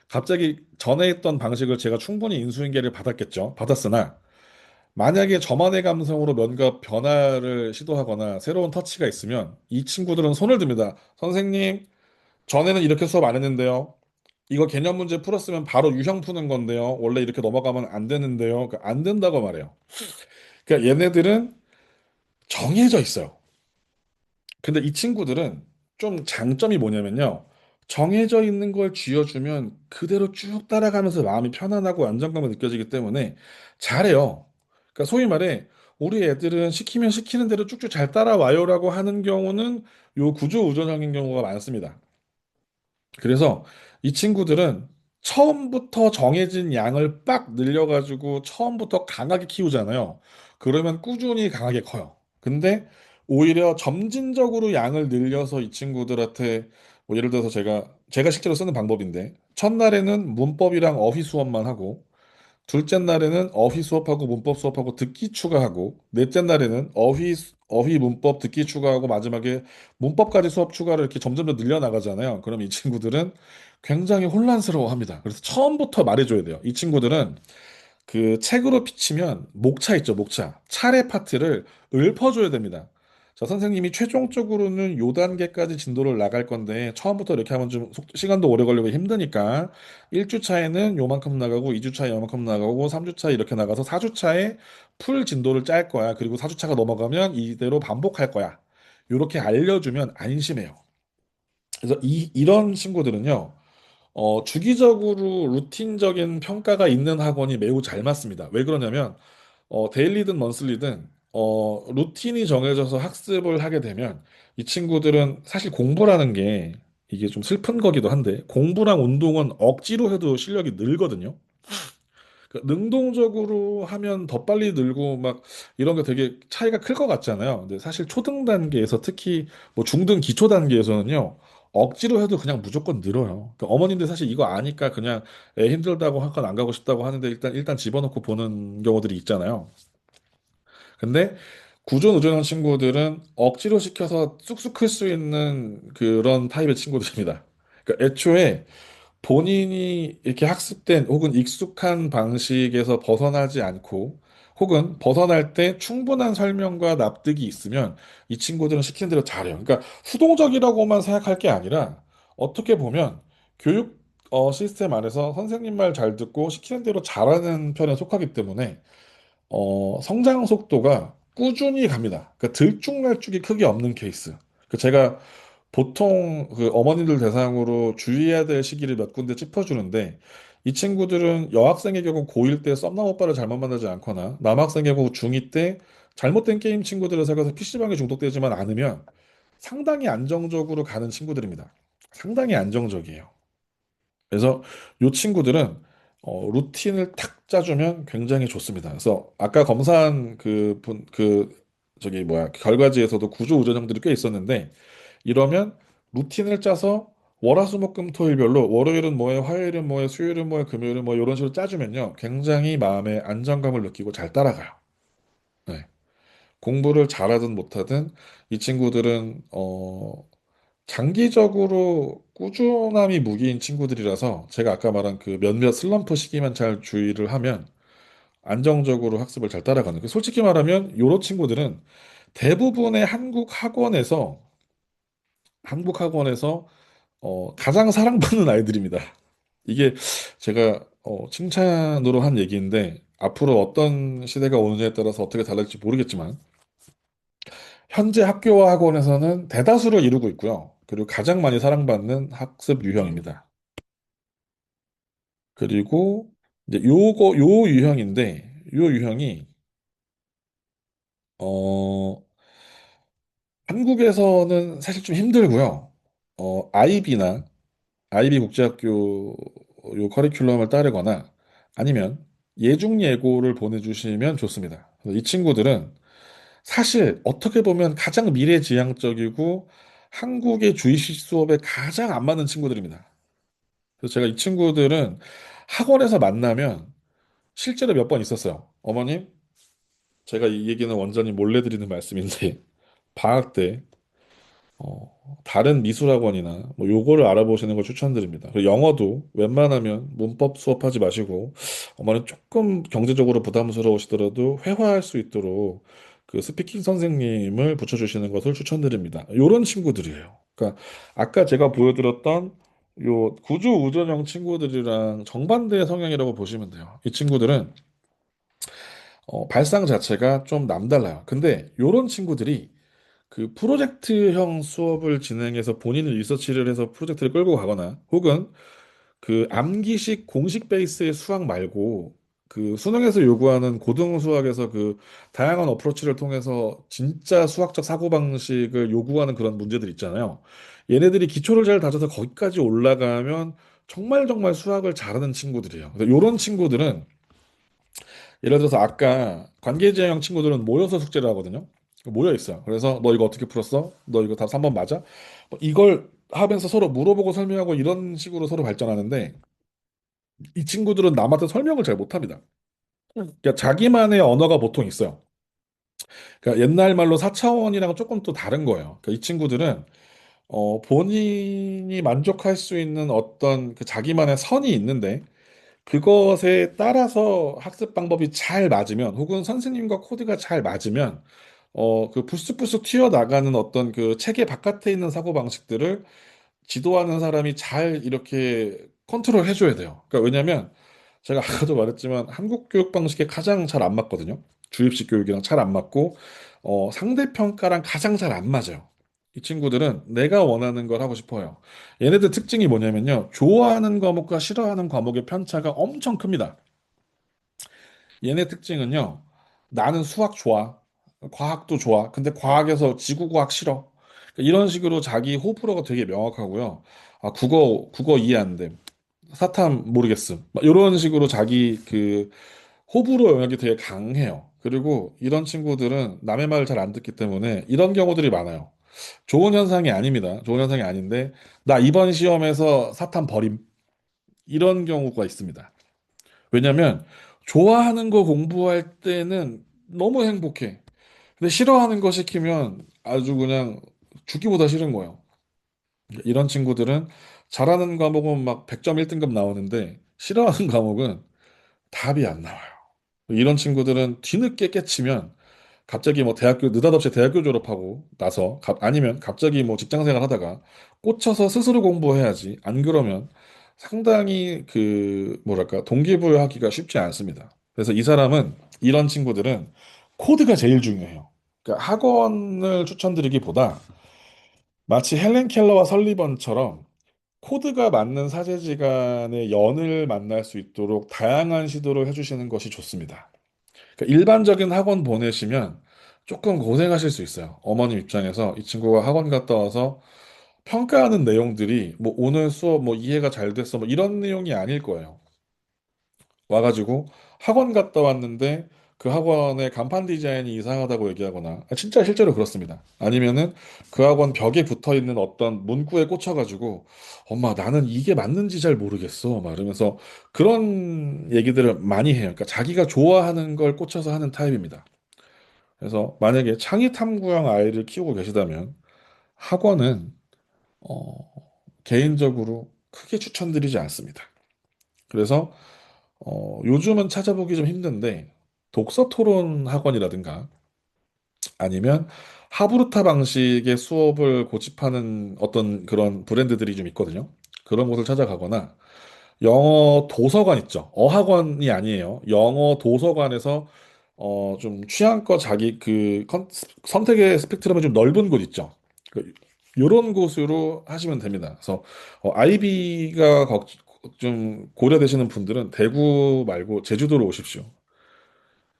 [SPEAKER 1] 갑자기 전에 했던 방식을 제가 충분히 인수인계를 받았겠죠. 받았으나 만약에 저만의 감성으로 뭔가 변화를 시도하거나 새로운 터치가 있으면 이 친구들은 손을 듭니다. 선생님, 전에는 이렇게 수업 안 했는데요. 이거 개념 문제 풀었으면 바로 유형 푸는 건데요. 원래 이렇게 넘어가면 안 되는데요. 그러니까 안 된다고 말해요. 그러니까 얘네들은 정해져 있어요. 근데 이 친구들은 좀 장점이 뭐냐면요. 정해져 있는 걸 쥐어주면 그대로 쭉 따라가면서 마음이 편안하고 안정감이 느껴지기 때문에 잘해요. 그러니까 소위 말해 우리 애들은 시키면 시키는 대로 쭉쭉 잘 따라와요라고 하는 경우는 요 구조 우전형인 경우가 많습니다. 그래서 이 친구들은 처음부터 정해진 양을 빡 늘려가지고 처음부터 강하게 키우잖아요. 그러면 꾸준히 강하게 커요. 근데 오히려 점진적으로 양을 늘려서 이 친구들한테 뭐 예를 들어서 제가 실제로 쓰는 방법인데 첫날에는 문법이랑 어휘 수업만 하고 둘째 날에는 어휘 수업하고 문법 수업하고 듣기 추가하고 넷째 날에는 어휘 문법 듣기 추가하고 마지막에 문법까지 수업 추가를 이렇게 점점 더 늘려나가잖아요. 그럼 이 친구들은 굉장히 혼란스러워합니다. 그래서 처음부터 말해줘야 돼요. 이 친구들은 그 책으로 비치면 목차 있죠, 목차. 차례 파트를 읊어줘야 됩니다. 자, 선생님이 최종적으로는 요 단계까지 진도를 나갈 건데 처음부터 이렇게 하면 좀 시간도 오래 걸리고 힘드니까 1주 차에는 요만큼 나가고 2주 차에 요만큼 나가고 3주 차에 이렇게 나가서 4주 차에 풀 진도를 짤 거야. 그리고 4주 차가 넘어가면 이대로 반복할 거야. 요렇게 알려주면 안심해요. 그래서 이런 친구들은요. 주기적으로 루틴적인 평가가 있는 학원이 매우 잘 맞습니다. 왜 그러냐면, 데일리든 먼슬리든, 루틴이 정해져서 학습을 하게 되면, 이 친구들은 사실 공부라는 게 이게 좀 슬픈 거기도 한데, 공부랑 운동은 억지로 해도 실력이 늘거든요. 그러니까 능동적으로 하면 더 빨리 늘고 막 이런 게 되게 차이가 클 것 같잖아요. 근데 사실 초등 단계에서 특히 뭐 중등 기초 단계에서는요. 억지로 해도 그냥 무조건 늘어요. 그러니까 어머님들 사실 이거 아니까 그냥 애 힘들다고 학원 안 가고 싶다고 하는데 일단 집어넣고 보는 경우들이 있잖아요. 근데 구조노전형 친구들은 억지로 시켜서 쑥쑥 클 수 있는 그런 타입의 친구들입니다. 그러니까 애초에 본인이 이렇게 학습된 혹은 익숙한 방식에서 벗어나지 않고 혹은 벗어날 때 충분한 설명과 납득이 있으면 이 친구들은 시키는 대로 잘해요. 그러니까 수동적이라고만 생각할 게 아니라 어떻게 보면 교육 시스템 안에서 선생님 말 잘 듣고 시키는 대로 잘하는 편에 속하기 때문에 성장 속도가 꾸준히 갑니다. 그러니까 들쭉날쭉이 크게 없는 케이스. 제가 보통 그 어머님들 대상으로 주의해야 될 시기를 몇 군데 짚어주는데 이 친구들은 여학생의 경우 고1 때 썸남 오빠를 잘못 만나지 않거나 남학생의 경우 중2 때 잘못된 게임 친구들을 사귀어서 PC방에 중독되지만 않으면 상당히 안정적으로 가는 친구들입니다. 상당히 안정적이에요. 그래서 이 친구들은 루틴을 탁 짜주면 굉장히 좋습니다. 그래서 아까 검사한 저기 뭐야 결과지에서도 구조 우전형들이 꽤 있었는데 이러면 루틴을 짜서 월화수목금토일별로 월요일은 뭐해, 화요일은 뭐해, 수요일은 뭐해, 금요일은 뭐 이런 식으로 짜주면요 굉장히 마음에 안정감을 느끼고 잘 따라가요. 네. 공부를 잘하든 못하든 이 친구들은 장기적으로 꾸준함이 무기인 친구들이라서 제가 아까 말한 그 몇몇 슬럼프 시기만 잘 주의를 하면 안정적으로 학습을 잘 따라가는. 솔직히 말하면 요런 친구들은 대부분의 한국 학원에서 가장 사랑받는 아이들입니다. 이게 제가 칭찬으로 한 얘기인데 앞으로 어떤 시대가 오느냐에 따라서 어떻게 달라질지 모르겠지만 현재 학교와 학원에서는 대다수를 이루고 있고요. 그리고 가장 많이 사랑받는 학습 유형입니다. 그리고 이제 요 유형인데 요 유형이 어 한국에서는 사실 좀 힘들고요. 아이비 국제학교 요 커리큘럼을 따르거나 아니면 예중예고를 보내주시면 좋습니다. 그래서 이 친구들은 사실 어떻게 보면 가장 미래지향적이고 한국의 주입식 수업에 가장 안 맞는 친구들입니다. 그래서 제가 이 친구들은 학원에서 만나면 실제로 몇 번 있었어요. 어머님, 제가 이 얘기는 원장님 몰래 드리는 말씀인데 방학 때 다른 미술학원이나 뭐 요거를 알아보시는 걸 추천드립니다. 그리고 영어도 웬만하면 문법 수업하지 마시고 어머니 조금 경제적으로 부담스러우시더라도 회화할 수 있도록 그 스피킹 선생님을 붙여주시는 것을 추천드립니다. 요런 친구들이에요. 그러니까 아까 제가 보여드렸던 요 구조 우전형 친구들이랑 정반대의 성향이라고 보시면 돼요. 이 친구들은 발상 자체가 좀 남달라요. 근데 요런 친구들이 그 프로젝트형 수업을 진행해서 본인은 리서치를 해서 프로젝트를 끌고 가거나 혹은 그 암기식 공식 베이스의 수학 말고 그 수능에서 요구하는 고등 수학에서 그 다양한 어프로치를 통해서 진짜 수학적 사고방식을 요구하는 그런 문제들 있잖아요. 얘네들이 기초를 잘 다져서 거기까지 올라가면 정말 정말 수학을 잘하는 친구들이에요. 이런 친구들은 예를 들어서 아까 관계지향형 친구들은 모여서 숙제를 하거든요. 모여 있어요. 그래서 너 이거 어떻게 풀었어? 너 이거 답 3번 맞아? 뭐 이걸 하면서 서로 물어보고 설명하고 이런 식으로 서로 발전하는데 이 친구들은 남한테 설명을 잘 못합니다. 그러니까 자기만의 언어가 보통 있어요. 그러니까 옛날 말로 4차원이랑 조금 또 다른 거예요. 그러니까 이 친구들은 본인이 만족할 수 있는 어떤 그 자기만의 선이 있는데 그것에 따라서 학습 방법이 잘 맞으면 혹은 선생님과 코드가 잘 맞으면 그 불쑥불쑥 튀어나가는 어떤 그 체계 바깥에 있는 사고 방식들을 지도하는 사람이 잘 이렇게 컨트롤 해줘야 돼요. 그러니까 왜냐면 제가 아까도 말했지만 한국 교육 방식에 가장 잘 안 맞거든요. 주입식 교육이랑 잘 안 맞고 상대평가랑 가장 잘 안 맞아요. 이 친구들은 내가 원하는 걸 하고 싶어요. 얘네들 특징이 뭐냐면요. 좋아하는 과목과 싫어하는 과목의 편차가 엄청 큽니다. 얘네 특징은요. 나는 수학 좋아. 과학도 좋아. 근데 과학에서 지구과학 싫어. 그러니까 이런 식으로 자기 호불호가 되게 명확하고요. 국어 이해 안 돼. 사탐 모르겠음. 막 이런 식으로 자기 그 호불호 영역이 되게 강해요. 그리고 이런 친구들은 남의 말을 잘 안 듣기 때문에 이런 경우들이 많아요. 좋은 현상이 아닙니다. 좋은 현상이 아닌데, 나 이번 시험에서 사탐 버림. 이런 경우가 있습니다. 왜냐면, 좋아하는 거 공부할 때는 너무 행복해. 근데 싫어하는 거 시키면 아주 그냥 죽기보다 싫은 거예요. 이런 친구들은 잘하는 과목은 막 100점 1등급 나오는데, 싫어하는 과목은 답이 안 나와요. 이런 친구들은 뒤늦게 깨치면 갑자기 뭐 대학교 느닷없이 대학교 졸업하고 나서 아니면 갑자기 뭐 직장 생활 하다가 꽂혀서 스스로 공부해야지. 안 그러면 상당히 그 뭐랄까 동기부여하기가 쉽지 않습니다. 그래서 이 사람은 이런 친구들은 코드가 제일 중요해요. 그러니까 학원을 추천드리기보다 마치 헬렌 켈러와 설리번처럼 코드가 맞는 사제지간의 연을 만날 수 있도록 다양한 시도를 해주시는 것이 좋습니다. 그러니까 일반적인 학원 보내시면 조금 고생하실 수 있어요. 어머님 입장에서 이 친구가 학원 갔다 와서 평가하는 내용들이 뭐 오늘 수업 뭐 이해가 잘 됐어 뭐 이런 내용이 아닐 거예요. 와가지고 학원 갔다 왔는데 그 학원의 간판 디자인이 이상하다고 얘기하거나 진짜 실제로 그렇습니다. 아니면은 그 학원 벽에 붙어 있는 어떤 문구에 꽂혀가지고 엄마 나는 이게 맞는지 잘 모르겠어 막 이러면서 그런 얘기들을 많이 해요. 그러니까 자기가 좋아하는 걸 꽂혀서 하는 타입입니다. 그래서 만약에 창의 탐구형 아이를 키우고 계시다면 학원은 어, 개인적으로 크게 추천드리지 않습니다. 그래서 요즘은 찾아보기 좀 힘든데 독서 토론 학원이라든가 아니면 하브루타 방식의 수업을 고집하는 어떤 그런 브랜드들이 좀 있거든요. 그런 곳을 찾아가거나 영어 도서관 있죠. 어학원이 아니에요. 영어 도서관에서 좀 취향껏 자기 선택의 스펙트럼이 좀 넓은 곳 있죠. 이런 곳으로 하시면 됩니다. 그래서 아이비가 좀 고려되시는 분들은 대구 말고 제주도로 오십시오.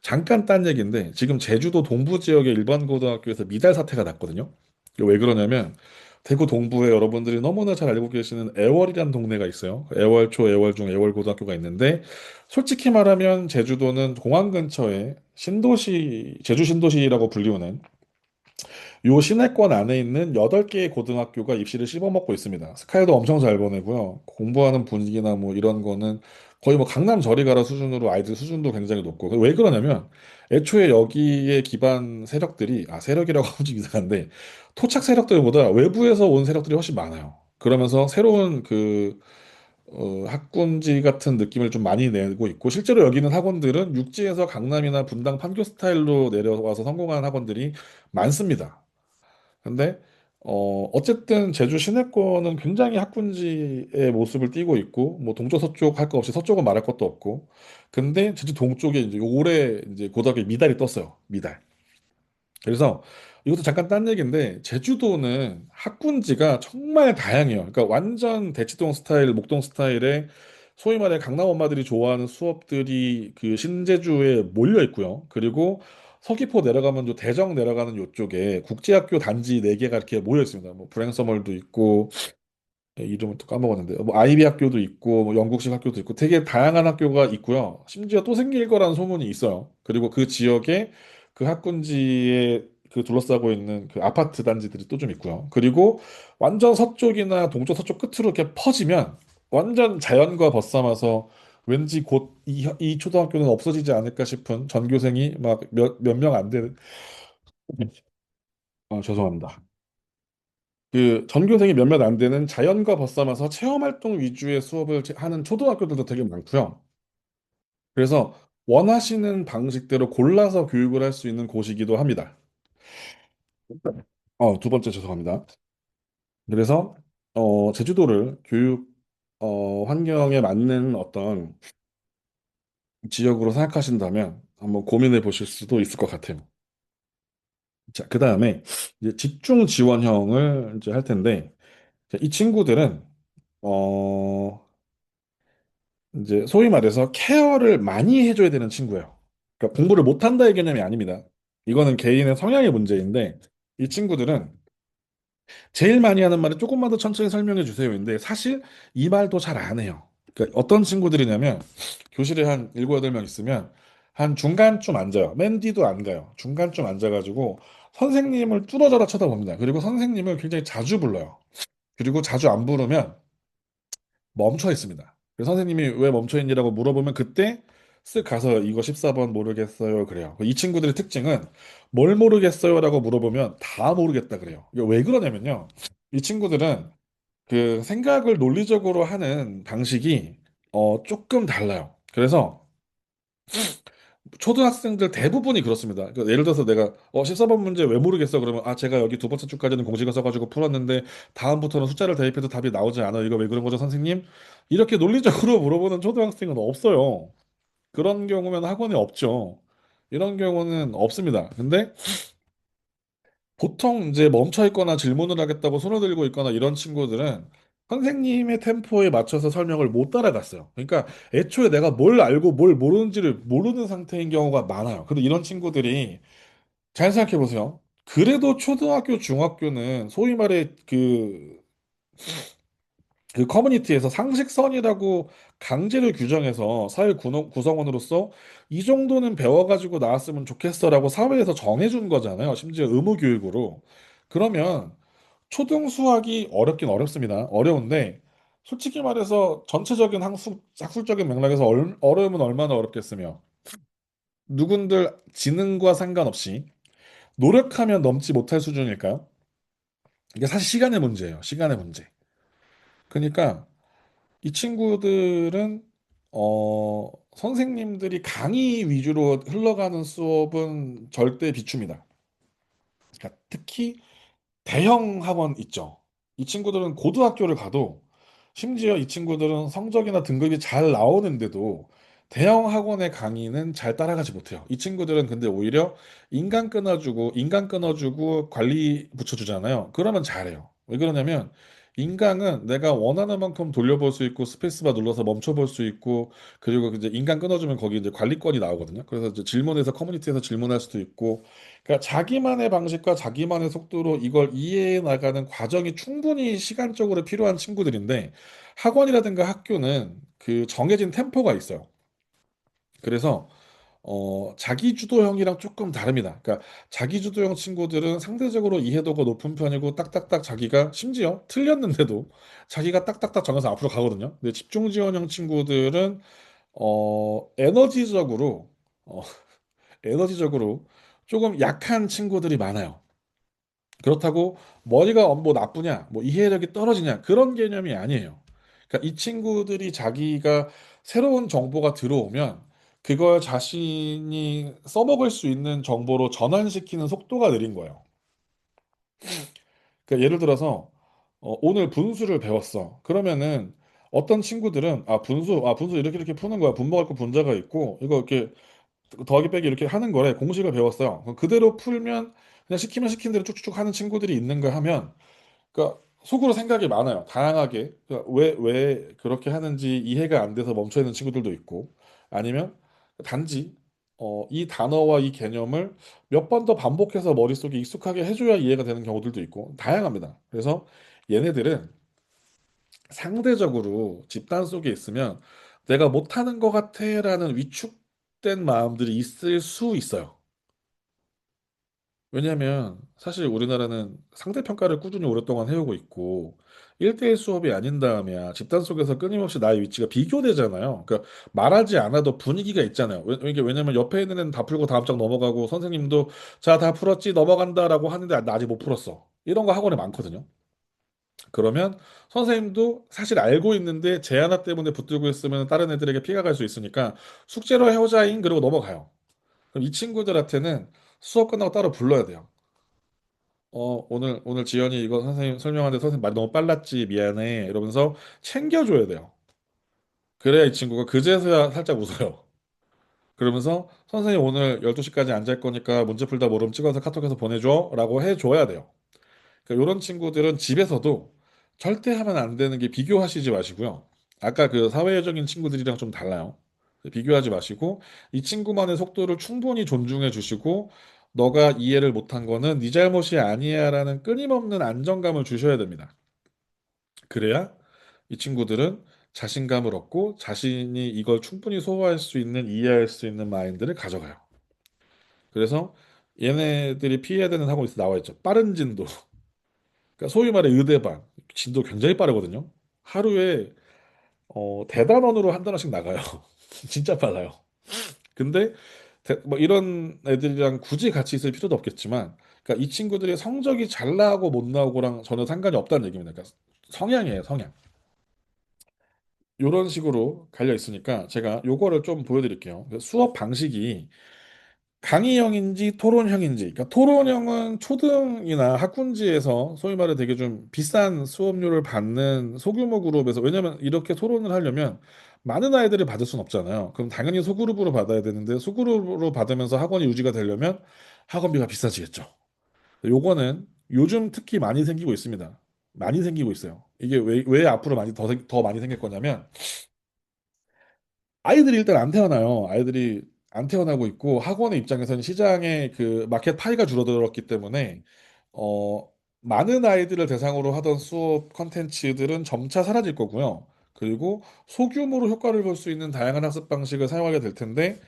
[SPEAKER 1] 잠깐 딴 얘기인데 지금 제주도 동부 지역의 일반 고등학교에서 미달 사태가 났거든요. 이게 왜 그러냐면 대구 동부에 여러분들이 너무나 잘 알고 계시는 애월이라는 동네가 있어요. 애월초, 애월중, 애월고등학교가 있는데 솔직히 말하면 제주도는 공항 근처에 신도시, 제주 신도시라고 불리우는 요 시내권 안에 있는 8개의 고등학교가 입시를 씹어먹고 있습니다. 스카이도 엄청 잘 보내고요. 공부하는 분위기나 뭐 이런 거는 거의 뭐 강남 저리 가라 수준으로 아이들 수준도 굉장히 높고. 왜 그러냐면 애초에 여기에 기반 세력들이, 세력이라고 하면 좀 이상한데 토착 세력들보다 외부에서 온 세력들이 훨씬 많아요. 그러면서 새로운 학군지 같은 느낌을 좀 많이 내고 있고 실제로 여기는 학원들은 육지에서 강남이나 분당 판교 스타일로 내려와서 성공한 학원들이 많습니다. 근데 어쨌든 제주 시내권은 굉장히 학군지의 모습을 띠고 있고 뭐 동쪽 서쪽 할 거 없이 서쪽은 말할 것도 없고 근데 제주 동쪽에 이제 올해 이제 고등학교에 미달이 떴어요. 미달. 그래서 이것도 잠깐 딴 얘기인데 제주도는 학군지가 정말 다양해요. 그러니까 완전 대치동 스타일, 목동 스타일의 소위 말해 강남 엄마들이 좋아하는 수업들이 그 신제주에 몰려 있고요. 그리고 서귀포 내려가면 또 대정 내려가는 요쪽에 국제학교 단지 4개가 이렇게 모여 있습니다. 뭐 브랭서멀도 있고 이름을 또 까먹었는데 뭐 아이비 학교도 있고 뭐 영국식 학교도 있고 되게 다양한 학교가 있고요. 심지어 또 생길 거라는 소문이 있어요. 그리고 그 지역에 그 학군지에 그 둘러싸고 있는 그 아파트 단지들이 또 좀 있고요. 그리고 완전 서쪽이나 동쪽 서쪽 끝으로 이렇게 퍼지면 완전 자연과 벗삼아서 왠지 곧 이 초등학교는 없어지지 않을까 싶은 전교생이 막 몇 명 안 되는 죄송합니다. 그 전교생이 몇몇 안 되는 자연과 벗삼아서 체험활동 위주의 수업을 하는 초등학교들도 되게 많고요. 그래서 원하시는 방식대로 골라서 교육을 할 수 있는 곳이기도 합니다. 두 번째 죄송합니다. 그래서 제주도를 교육 환경에 맞는 어떤 지역으로 생각하신다면 한번 고민해 보실 수도 있을 것 같아요. 자, 그 다음에 이제 집중 지원형을 이제 할 텐데 이 친구들은 어, 이제 소위 말해서 케어를 많이 해줘야 되는 친구예요. 그러니까 공부를 못한다의 개념이 아닙니다. 이거는 개인의 성향의 문제인데 이 친구들은 제일 많이 하는 말은 조금만 더 천천히 설명해 주세요인데 사실 이 말도 잘 안 해요. 그러니까 어떤 친구들이냐면 교실에 한 일곱 여덟 명 있으면 한 중간쯤 앉아요. 맨 뒤도 안 가요. 중간쯤 앉아가지고 선생님을 뚫어져라 쳐다봅니다. 그리고 선생님을 굉장히 자주 불러요. 그리고 자주 안 부르면 멈춰 있습니다. 그래서 선생님이 왜 멈춰 있니라고 물어보면 그때 쓱 가서 이거 14번 모르겠어요. 그래요. 이 친구들의 특징은 뭘 모르겠어요라고 물어보면 다 모르겠다 그래요. 이게 왜 그러냐면요. 이 친구들은 그 생각을 논리적으로 하는 방식이 조금 달라요. 그래서 초등학생들 대부분이 그렇습니다. 그러니까 예를 들어서 내가 14번 문제 왜 모르겠어? 그러면 아 제가 여기 두 번째 줄까지는 공식을 써가지고 풀었는데 다음부터는 숫자를 대입해도 답이 나오지 않아요. 이거 왜 그런 거죠, 선생님? 이렇게 논리적으로 물어보는 초등학생은 없어요. 그런 경우면 학원에 없죠. 이런 경우는 없습니다. 근데 보통 이제 멈춰 있거나 질문을 하겠다고 손을 들고 있거나 이런 친구들은 선생님의 템포에 맞춰서 설명을 못 따라갔어요. 그러니까 애초에 내가 뭘 알고 뭘 모르는지를 모르는 상태인 경우가 많아요. 근데 이런 친구들이 잘 생각해 보세요. 그래도 초등학교, 중학교는 소위 말해 그 커뮤니티에서 상식선이라고 강제로 규정해서 사회 구성원으로서 이 정도는 배워가지고 나왔으면 좋겠어라고 사회에서 정해준 거잖아요. 심지어 의무 교육으로. 그러면 초등 수학이 어렵긴 어렵습니다. 어려운데 솔직히 말해서 전체적인 학술적인 맥락에서 어려우면 얼마나 어렵겠으며 누군들 지능과 상관없이 노력하면 넘지 못할 수준일까요? 이게 사실 시간의 문제예요. 시간의 문제. 그러니까 이 친구들은 선생님들이 강의 위주로 흘러가는 수업은 절대 비춥니다. 그러니까 특히 대형 학원 있죠. 이 친구들은 고등학교를 가도 심지어 이 친구들은 성적이나 등급이 잘 나오는데도 대형 학원의 강의는 잘 따라가지 못해요. 이 친구들은 근데 오히려 인간 끊어주고 관리 붙여주잖아요. 그러면 잘해요. 왜 그러냐면 인강은 내가 원하는 만큼 돌려볼 수 있고 스페이스바 눌러서 멈춰볼 수 있고 그리고 이제 인간 끊어주면 거기 이제 관리권이 나오거든요. 그래서 이제 질문해서 커뮤니티에서 질문할 수도 있고 그러니까 자기만의 방식과 자기만의 속도로 이걸 이해해 나가는 과정이 충분히 시간적으로 필요한 친구들인데 학원이라든가 학교는 그 정해진 템포가 있어요. 그래서 자기주도형이랑 조금 다릅니다. 그러니까 자기주도형 친구들은 상대적으로 이해도가 높은 편이고 딱딱딱 자기가 심지어 틀렸는데도 자기가 딱딱딱 정해서 앞으로 가거든요. 근데 집중지원형 친구들은 에너지적으로 어, 에너지적으로 조금 약한 친구들이 많아요. 그렇다고 머리가 뭐 나쁘냐, 뭐 이해력이 떨어지냐 그런 개념이 아니에요. 그러니까 이 친구들이 자기가 새로운 정보가 들어오면 그걸 자신이 써먹을 수 있는 정보로 전환시키는 속도가 느린 거예요. 그러니까 예를 들어서 오늘 분수를 배웠어. 그러면은 어떤 친구들은 분수 이렇게 이렇게 푸는 거야. 분모가 있고 분자가 있고 이거 이렇게 더하기 빼기 이렇게 하는 거래. 공식을 배웠어요. 그럼 그대로 풀면 그냥 시키면 시킨 대로 쭉쭉 하는 친구들이 있는 거 하면 그러니까 속으로 생각이 많아요. 다양하게. 그러니까 왜 그렇게 하는지 이해가 안 돼서 멈춰 있는 친구들도 있고 아니면 단지 이 단어와 이 개념을 몇 번 더 반복해서 머릿속에 익숙하게 해줘야 이해가 되는 경우들도 있고 다양합니다. 그래서 얘네들은 상대적으로 집단 속에 있으면 내가 못하는 것 같아라는 위축된 마음들이 있을 수 있어요. 왜냐하면 사실 우리나라는 상대평가를 꾸준히 오랫동안 해오고 있고 1대1 수업이 아닌 다음에야 집단 속에서 끊임없이 나의 위치가 비교되잖아요. 그러니까 말하지 않아도 분위기가 있잖아요. 왜냐면 옆에 있는 애는 다 풀고 다음 장 넘어가고 선생님도 자, 다 풀었지 넘어간다라고 하는데 나 아직 못 풀었어. 이런 거 학원에 많거든요. 그러면 선생님도 사실 알고 있는데 제 하나 때문에 붙들고 있으면 다른 애들에게 피가 갈 수 있으니까 숙제로 해오자잉 그러고 넘어가요. 그럼 이 친구들한테는 수업 끝나고 따로 불러야 돼요. 오늘 지연이 이거 선생님 설명하는데 선생님 말이 너무 빨랐지 미안해 이러면서 챙겨줘야 돼요. 그래야 이 친구가 그제서야 살짝 웃어요. 그러면서 선생님 오늘 12시까지 안 잘 거니까 문제 풀다 모름 찍어서 카톡해서 보내줘 라고 해줘야 돼요. 그러니까 이런 친구들은 집에서도 절대 하면 안 되는 게 비교하시지 마시고요. 아까 그 사회적인 친구들이랑 좀 달라요. 비교하지 마시고 이 친구만의 속도를 충분히 존중해 주시고 너가 이해를 못한 거는 네 잘못이 아니야라는 끊임없는 안정감을 주셔야 됩니다. 그래야 이 친구들은 자신감을 얻고 자신이 이걸 충분히 소화할 수 있는 이해할 수 있는 마인드를 가져가요. 그래서 얘네들이 피해야 되는 학원이 나와 있죠. 빠른 진도. 그러니까 소위 말해 의대반. 진도 굉장히 빠르거든요. 하루에 대단원으로 한 단원씩 나가요. 진짜 빨라요. 근데 뭐 이런 애들이랑 굳이 같이 있을 필요도 없겠지만, 그러니까 이 친구들이 성적이 잘 나오고 못 나오고랑 전혀 상관이 없다는 얘기입니다. 그러니까 성향이에요, 성향. 이런 식으로 갈려 있으니까 제가 요거를 좀 보여드릴게요. 그 수업 방식이 강의형인지 토론형인지, 그러니까 토론형은 초등이나 학군지에서 소위 말해 되게 좀 비싼 수업료를 받는 소규모 그룹에서, 왜냐면 이렇게 토론을 하려면 많은 아이들을 받을 순 없잖아요. 그럼 당연히 소그룹으로 받아야 되는데 소그룹으로 받으면서 학원이 유지가 되려면 학원비가 비싸지겠죠. 요거는 요즘 특히 많이 생기고 있습니다. 많이 생기고 있어요. 이게 왜 앞으로 많이 더 많이 생길 거냐면, 아이들이 일단 안 태어나요. 아이들이 안 태어나고 있고, 학원의 입장에서는 시장의 그 마켓 파이가 줄어들었기 때문에 어 많은 아이들을 대상으로 하던 수업 컨텐츠들은 점차 사라질 거고요. 그리고 소규모로 효과를 볼 수 있는 다양한 학습 방식을 사용하게 될 텐데,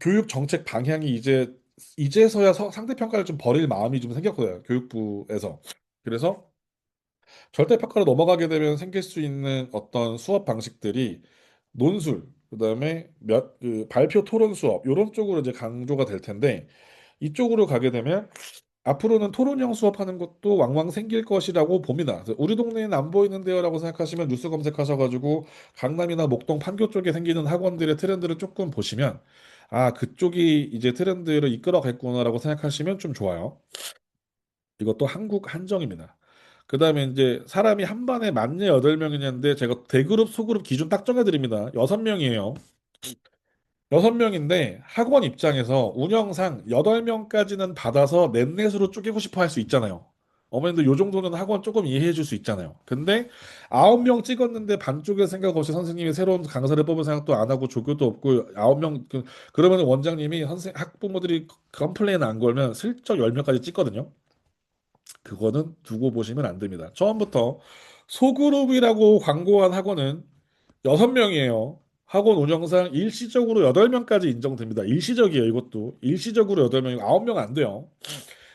[SPEAKER 1] 교육 정책 방향이 이제서야 상대 평가를 좀 버릴 마음이 좀 생겼거든요. 교육부에서. 그래서 절대평가로 넘어가게 되면 생길 수 있는 어떤 수업 방식들이 논술, 그다음에 발표 토론 수업 이런 쪽으로 이제 강조가 될 텐데, 이쪽으로 가게 되면 앞으로는 토론형 수업하는 것도 왕왕 생길 것이라고 봅니다. 그래서 우리 동네에는 안 보이는데요라고 생각하시면 뉴스 검색하셔가지고 강남이나 목동 판교 쪽에 생기는 학원들의 트렌드를 조금 보시면, 아, 그쪽이 이제 트렌드를 이끌어갔구나라고 생각하시면 좀 좋아요. 이것도 한국 한정입니다. 그다음에 이제 사람이 한 반에 만에 8명이냐는데, 제가 대그룹 소그룹 기준 딱 정해드립니다. 6명이에요. 6명인데 학원 입장에서 운영상 8명까지는 받아서 넷넷으로 쪼개고 싶어 할 수 있잖아요. 어머님들 요 정도는 학원 조금 이해해 줄 수 있잖아요. 근데 9명 찍었는데 반쪽의 생각 없이 선생님이 새로운 강사를 뽑을 생각도 안 하고 조교도 없고 9명, 그러면 원장님이 학부모들이 컴플레인 안 걸면 슬쩍 10명까지 찍거든요. 그거는 두고 보시면 안 됩니다. 처음부터 소그룹이라고 광고한 학원은 6명이에요. 학원 운영상 일시적으로 8명까지 인정됩니다. 일시적이에요, 이것도. 일시적으로 8명이고 9명 안 돼요.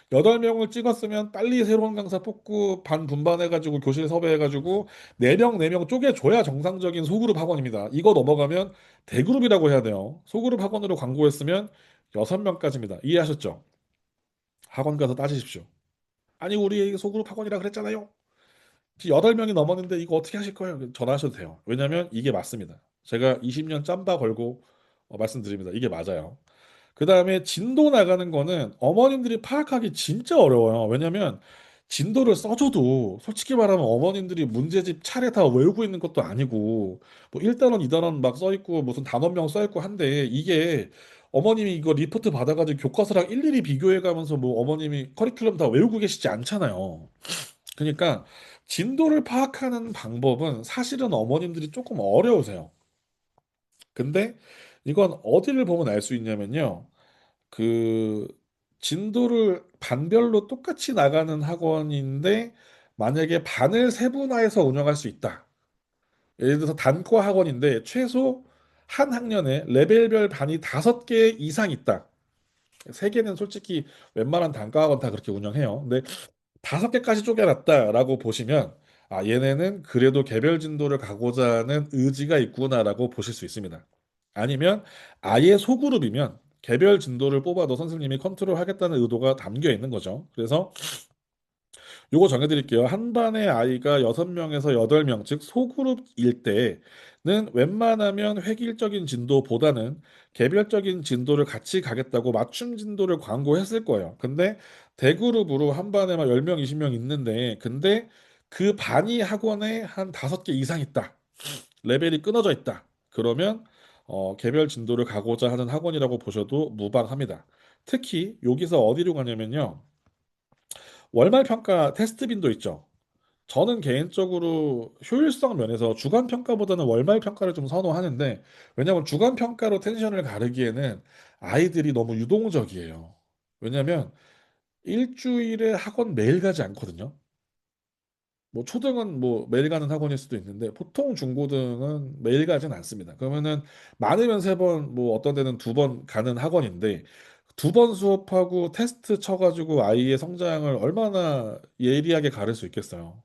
[SPEAKER 1] 8명을 찍었으면 빨리 새로운 강사 뽑고 반 분반해가지고 교실 섭외해가지고 4명, 4명 쪼개줘야 정상적인 소그룹 학원입니다. 이거 넘어가면 대그룹이라고 해야 돼요. 소그룹 학원으로 광고했으면 6명까지입니다. 이해하셨죠? 학원 가서 따지십시오. 아니, 우리 소그룹 학원이라 그랬잖아요. 8명이 넘었는데 이거 어떻게 하실 거예요? 전화하셔도 돼요. 왜냐면 이게 맞습니다. 제가 20년 짬바 걸고 말씀드립니다. 이게 맞아요. 그 다음에 진도 나가는 거는 어머님들이 파악하기 진짜 어려워요. 왜냐면 진도를 써줘도 솔직히 말하면 어머님들이 문제집 차례 다 외우고 있는 것도 아니고, 뭐 1단원, 2단원 막 써있고 무슨 단원명 써있고 한데, 이게 어머님이 이거 리포트 받아가지고 교과서랑 일일이 비교해가면서 뭐 어머님이 커리큘럼 다 외우고 계시지 않잖아요. 그러니까 진도를 파악하는 방법은 사실은 어머님들이 조금 어려우세요. 근데 이건 어디를 보면 알 수 있냐면요. 그 진도를 반별로 똑같이 나가는 학원인데, 만약에 반을 세분화해서 운영할 수 있다. 예를 들어서 단과 학원인데 최소 한 학년에 레벨별 반이 5개 이상 있다. 3개는 솔직히 웬만한 단과 학원 다 그렇게 운영해요. 근데 5개까지 쪼개놨다라고 보시면, 아, 얘네는 그래도 개별 진도를 가고자 하는 의지가 있구나라고 보실 수 있습니다. 아니면 아예 소그룹이면 개별 진도를 뽑아도 선생님이 컨트롤하겠다는 의도가 담겨 있는 거죠. 그래서 요거 정해드릴게요. 한 반의 아이가 6명에서 8명, 즉 소그룹일 때는 웬만하면 획일적인 진도보다는 개별적인 진도를 같이 가겠다고 맞춤 진도를 광고했을 거예요. 근데 대그룹으로 한 반에 막 10명, 20명 있는데, 근데 그 반이 학원에 한 5개 이상 있다. 레벨이 끊어져 있다. 그러면 개별 진도를 가고자 하는 학원이라고 보셔도 무방합니다. 특히 여기서 어디로 가냐면요. 월말 평가 테스트 빈도 있죠. 저는 개인적으로 효율성 면에서 주간 평가보다는 월말 평가를 좀 선호하는데, 왜냐하면 주간 평가로 텐션을 가르기에는 아이들이 너무 유동적이에요. 왜냐하면 일주일에 학원 매일 가지 않거든요. 뭐 초등은 뭐 매일 가는 학원일 수도 있는데 보통 중고등은 매일 가진 않습니다. 그러면은 많으면 세 번, 뭐 어떤 데는 두 번 가는 학원인데 두 번 수업하고 테스트 쳐가지고 아이의 성장을 얼마나 예리하게 가를 수 있겠어요.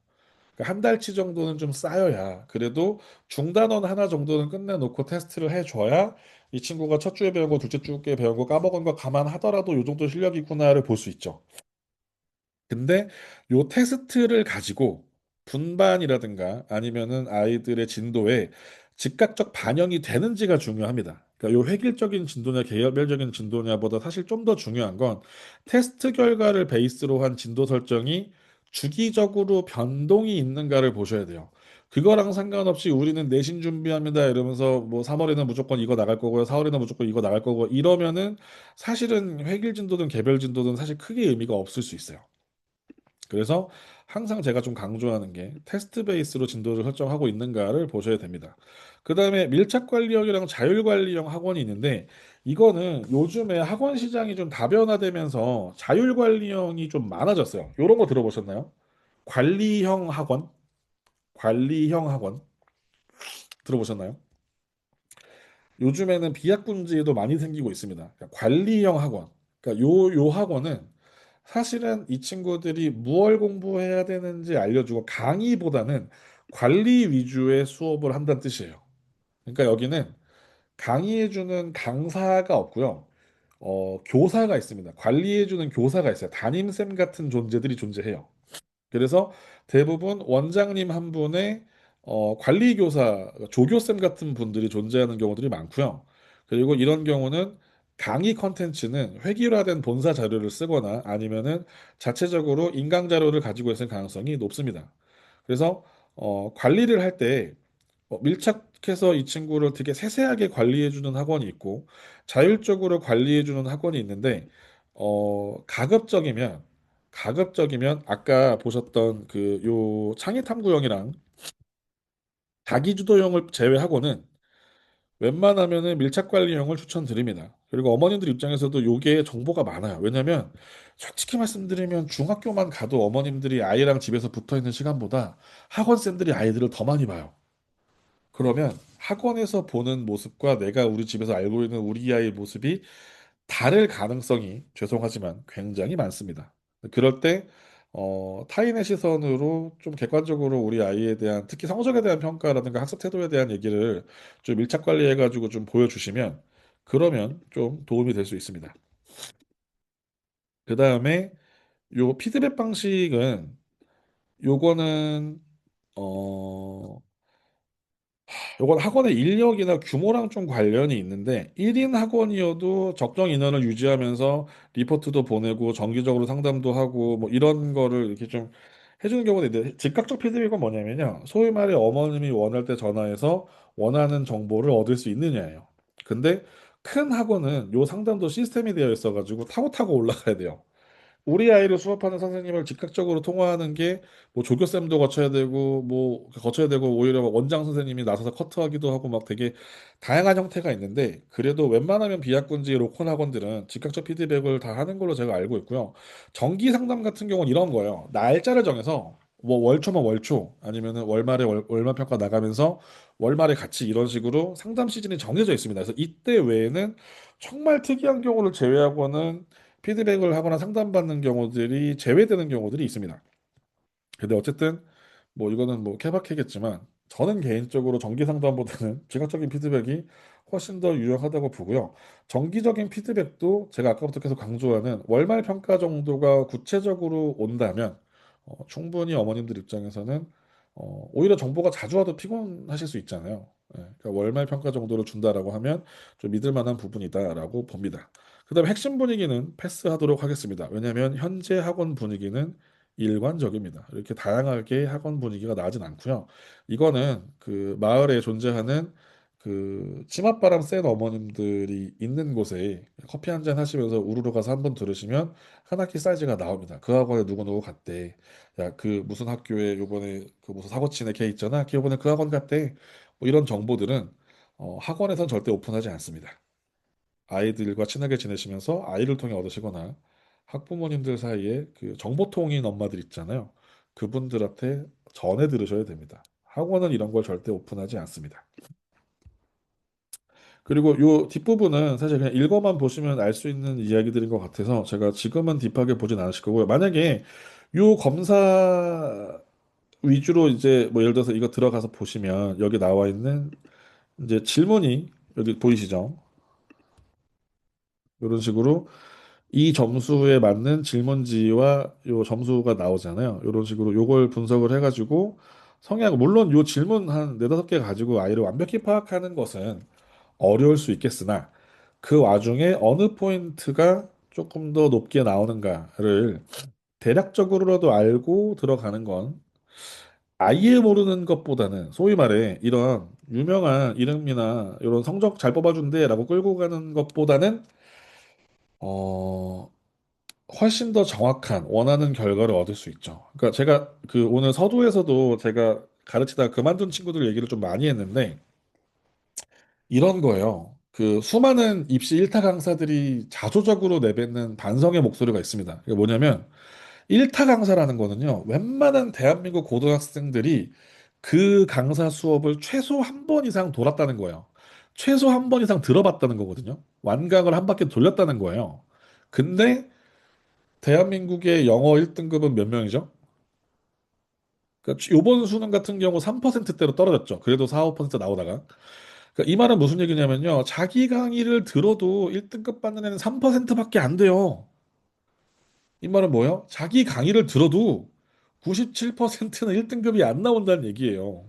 [SPEAKER 1] 그러니까 한 달치 정도는 좀 쌓여야 그래도 중단원 하나 정도는 끝내놓고 테스트를 해줘야 이 친구가 첫 주에 배운 거, 둘째 주에 배운 거 까먹은 거 감안하더라도 요 정도 실력이구나를 볼 수 있죠. 근데 요 테스트를 가지고 분반이라든가 아니면은 아이들의 진도에 즉각적 반영이 되는지가 중요합니다. 그러니까 요 획일적인 진도냐 개별적인 진도냐보다 사실 좀 더 중요한 건 테스트 결과를 베이스로 한 진도 설정이 주기적으로 변동이 있는가를 보셔야 돼요. 그거랑 상관없이 우리는 내신 준비합니다 이러면서 뭐 3월에는 무조건 이거 나갈 거고요. 4월에는 무조건 이거 나갈 거고 이러면은 사실은 획일 진도든 개별 진도든 사실 크게 의미가 없을 수 있어요. 그래서 항상 제가 좀 강조하는 게 테스트 베이스로 진도를 설정하고 있는가를 보셔야 됩니다. 그 다음에 밀착관리형이랑 자율관리형 학원이 있는데 이거는 요즘에 학원 시장이 좀 다변화되면서 자율관리형이 좀 많아졌어요. 이런 거 들어보셨나요? 관리형 학원? 관리형 학원 들어보셨나요? 요즘에는 비약군지에도 많이 생기고 있습니다. 그러니까 관리형 학원. 그러니까 요 학원은 사실은 이 친구들이 무얼 공부해야 되는지 알려주고 강의보다는 관리 위주의 수업을 한다는 뜻이에요. 그러니까 여기는 강의해주는 강사가 없고요. 교사가 있습니다. 관리해주는 교사가 있어요. 담임쌤 같은 존재들이 존재해요. 그래서 대부분 원장님 한 분의 관리교사, 조교쌤 같은 분들이 존재하는 경우들이 많고요. 그리고 이런 경우는 강의 컨텐츠는 획일화된 본사 자료를 쓰거나 아니면은 자체적으로 인강 자료를 가지고 있을 가능성이 높습니다. 그래서 관리를 할 때 밀착해서 이 친구를 되게 세세하게 관리해주는 학원이 있고 자율적으로 관리해주는 학원이 있는데 가급적이면 아까 보셨던 그 요 창의탐구형이랑 자기주도형을 제외하고는 웬만하면은 밀착관리형을 추천드립니다. 그리고 어머님들 입장에서도 요게 정보가 많아요. 왜냐면 솔직히 말씀드리면 중학교만 가도 어머님들이 아이랑 집에서 붙어 있는 시간보다 학원생들이 아이들을 더 많이 봐요. 그러면 학원에서 보는 모습과 내가 우리 집에서 알고 있는 우리 아이의 모습이 다를 가능성이 죄송하지만 굉장히 많습니다. 그럴 때 타인의 시선으로 좀 객관적으로 우리 아이에 대한 특히 성적에 대한 평가라든가 학습 태도에 대한 얘기를 좀 밀착 관리해가지고 좀 보여주시면 그러면 좀 도움이 될 수 있습니다. 그 다음에 요 피드백 방식은 요거는 어 이건 학원의 인력이나 규모랑 좀 관련이 있는데 1인 학원이어도 적정 인원을 유지하면서 리포트도 보내고 정기적으로 상담도 하고 뭐 이런 거를 이렇게 좀 해주는 경우도 있는데 즉각적 피드백은 뭐냐면요. 소위 말해 어머님이 원할 때 전화해서 원하는 정보를 얻을 수 있느냐예요. 근데 큰 학원은 요 상담도 시스템이 되어 있어가지고 타고 올라가야 돼요. 우리 아이를 수업하는 선생님을 즉각적으로 통화하는 게 뭐 조교쌤도 거쳐야 되고 오히려 막 원장 선생님이 나서서 커트하기도 하고 막 되게 다양한 형태가 있는데 그래도 웬만하면 비약군지 로컬 학원들은 즉각적 피드백을 다 하는 걸로 제가 알고 있고요. 정기 상담 같은 경우는 이런 거예요. 날짜를 정해서 뭐 월초면 월초 아니면은 월말에 월말 평가 나가면서 월말에 같이 이런 식으로 상담 시즌이 정해져 있습니다. 그래서 이때 외에는 정말 특이한 경우를 제외하고는 피드백을 하거나 상담받는 경우들이 제외되는 경우들이 있습니다. 근데 어쨌든 뭐 이거는 뭐 케바케겠지만 저는 개인적으로 정기 상담보다는 즉각적인 피드백이 훨씬 더 유용하다고 보고요. 정기적인 피드백도 제가 아까부터 계속 강조하는 월말 평가 정도가 구체적으로 온다면 충분히 어머님들 입장에서는 오히려 정보가 자주 와도 피곤하실 수 있잖아요. 그러니까 월말 평가 정도를 준다라고 하면 좀 믿을 만한 부분이다라고 봅니다. 그다음에 핵심 분위기는 패스하도록 하겠습니다. 왜냐하면 현재 학원 분위기는 일관적입니다. 이렇게 다양하게 학원 분위기가 나진 않고요. 이거는 그 마을에 존재하는 그 치맛바람 센 어머님들이 있는 곳에 커피 한 잔 하시면서 우르르 가서 한번 들으시면 한 학기 사이즈가 나옵니다. 그 학원에 누구 갔대. 야, 그 무슨 학교에 요번에 그 무슨 사고 친 애 걔 있잖아. 걔 요번에 그 학원 갔대. 뭐 이런 정보들은 학원에선 절대 오픈하지 않습니다. 아이들과 친하게 지내시면서 아이를 통해 얻으시거나 학부모님들 사이에 그 정보통인 엄마들 있잖아요. 그분들한테 전에 들으셔야 됩니다. 학원은 이런 걸 절대 오픈하지 않습니다. 그리고 요 뒷부분은 사실 그냥 읽어만 보시면 알 수 있는 이야기들인 것 같아서 제가 지금은 딥하게 보진 않으실 거고요. 만약에 요 검사 위주로 이제 뭐 예를 들어서 이거 들어가서 보시면 여기 나와 있는 이제 질문이 여기 보이시죠? 이런 식으로 이 점수에 맞는 질문지와 요 점수가 나오잖아요. 이런 식으로 요걸 분석을 해가지고 성향, 물론 요 질문 한 네다섯 개 가지고 아이를 완벽히 파악하는 것은 어려울 수 있겠으나 그 와중에 어느 포인트가 조금 더 높게 나오는가를 대략적으로라도 알고 들어가는 건 아예 모르는 것보다는 소위 말해 이런 유명한 이름이나 이런 성적 잘 뽑아준대라고 끌고 가는 것보다는 어 훨씬 더 정확한 원하는 결과를 얻을 수 있죠. 그러니까 제가 그 오늘 서두에서도 제가 가르치다가 그만둔 친구들 얘기를 좀 많이 했는데 이런 거예요. 그 수많은 입시 일타 강사들이 자조적으로 내뱉는 반성의 목소리가 있습니다. 이게 뭐냐면 일타 강사라는 거는요. 웬만한 대한민국 고등학생들이 그 강사 수업을 최소 한 번 이상 돌았다는 거예요. 최소 한 번 이상 들어봤다는 거거든요. 완강을 한 바퀴 돌렸다는 거예요. 근데 대한민국의 영어 1등급은 몇 명이죠? 그러니까 요번 수능 같은 경우 3%대로 떨어졌죠. 그래도 4, 5% 나오다가. 그러니까 이 말은 무슨 얘기냐면요. 자기 강의를 들어도 1등급 받는 애는 3%밖에 안 돼요. 이 말은 뭐예요? 자기 강의를 들어도 97%는 1등급이 안 나온다는 얘기예요.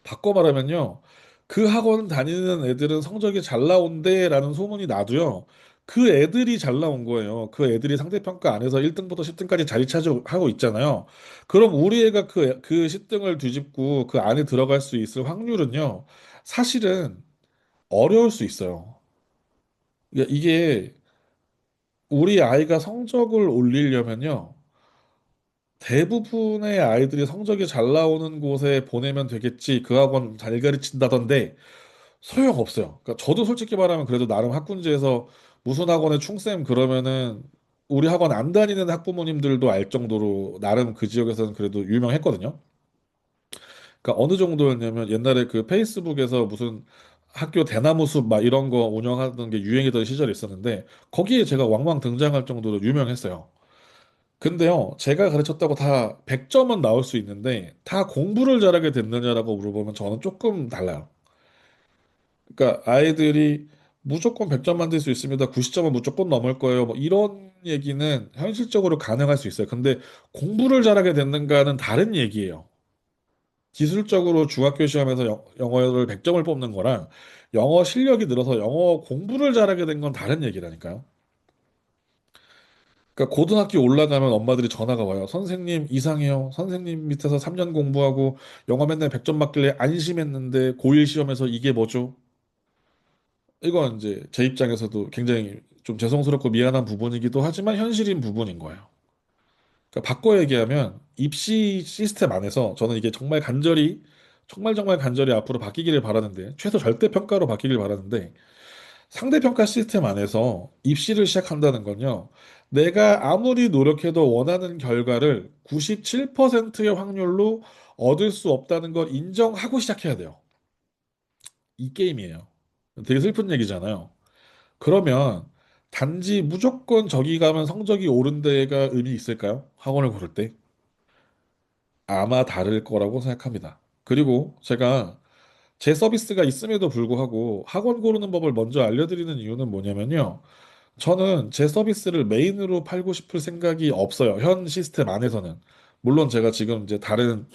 [SPEAKER 1] 바꿔 말하면요. 그 학원 다니는 애들은 성적이 잘 나온대라는 소문이 나도요. 그 애들이 잘 나온 거예요. 그 애들이 상대평가 안에서 1등부터 10등까지 자리 차지하고 있잖아요. 그럼 우리 애가 그 10등을 뒤집고 그 안에 들어갈 수 있을 확률은요. 사실은 어려울 수 있어요. 이게 우리 아이가 성적을 올리려면요. 대부분의 아이들이 성적이 잘 나오는 곳에 보내면 되겠지. 그 학원 잘 가르친다던데 소용없어요. 그러니까 저도 솔직히 말하면 그래도 나름 학군지에서 무슨 학원에 충쌤 그러면은 우리 학원 안 다니는 학부모님들도 알 정도로 나름 그 지역에서는 그래도 유명했거든요. 그러니까 어느 정도였냐면 옛날에 그 페이스북에서 무슨 학교 대나무 숲 막 이런 거 운영하던 게 유행이던 시절이 있었는데 거기에 제가 왕왕 등장할 정도로 유명했어요. 근데요, 제가 가르쳤다고 다 100점은 나올 수 있는데 다 공부를 잘하게 됐느냐라고 물어보면 저는 조금 달라요. 그러니까 아이들이 무조건 100점 만들 수 있습니다. 90점은 무조건 넘을 거예요. 뭐 이런 얘기는 현실적으로 가능할 수 있어요. 근데 공부를 잘하게 됐는가는 다른 얘기예요. 기술적으로 중학교 시험에서 영어를 100점을 뽑는 거랑 영어 실력이 늘어서 영어 공부를 잘하게 된 건 다른 얘기라니까요. 그러니까 고등학교 올라가면 엄마들이 전화가 와요. 선생님 이상해요. 선생님 밑에서 3년 공부하고 영어 맨날 100점 맞길래 안심했는데 고1 시험에서 이게 뭐죠? 이건 이제 제 입장에서도 굉장히 좀 죄송스럽고 미안한 부분이기도 하지만 현실인 부분인 거예요. 그러니까 바꿔 얘기하면 입시 시스템 안에서 저는 이게 정말 간절히 정말 간절히 앞으로 바뀌기를 바라는데 최소 절대 평가로 바뀌길 바라는데 상대 평가 시스템 안에서 입시를 시작한다는 건요. 내가 아무리 노력해도 원하는 결과를 97%의 확률로 얻을 수 없다는 걸 인정하고 시작해야 돼요. 이 게임이에요. 되게 슬픈 얘기잖아요. 그러면 단지 무조건 저기 가면 성적이 오른 데가 의미 있을까요? 학원을 고를 때? 아마 다를 거라고 생각합니다. 그리고 제가 제 서비스가 있음에도 불구하고 학원 고르는 법을 먼저 알려드리는 이유는 뭐냐면요. 저는 제 서비스를 메인으로 팔고 싶을 생각이 없어요. 현 시스템 안에서는. 물론 제가 지금 이제 다른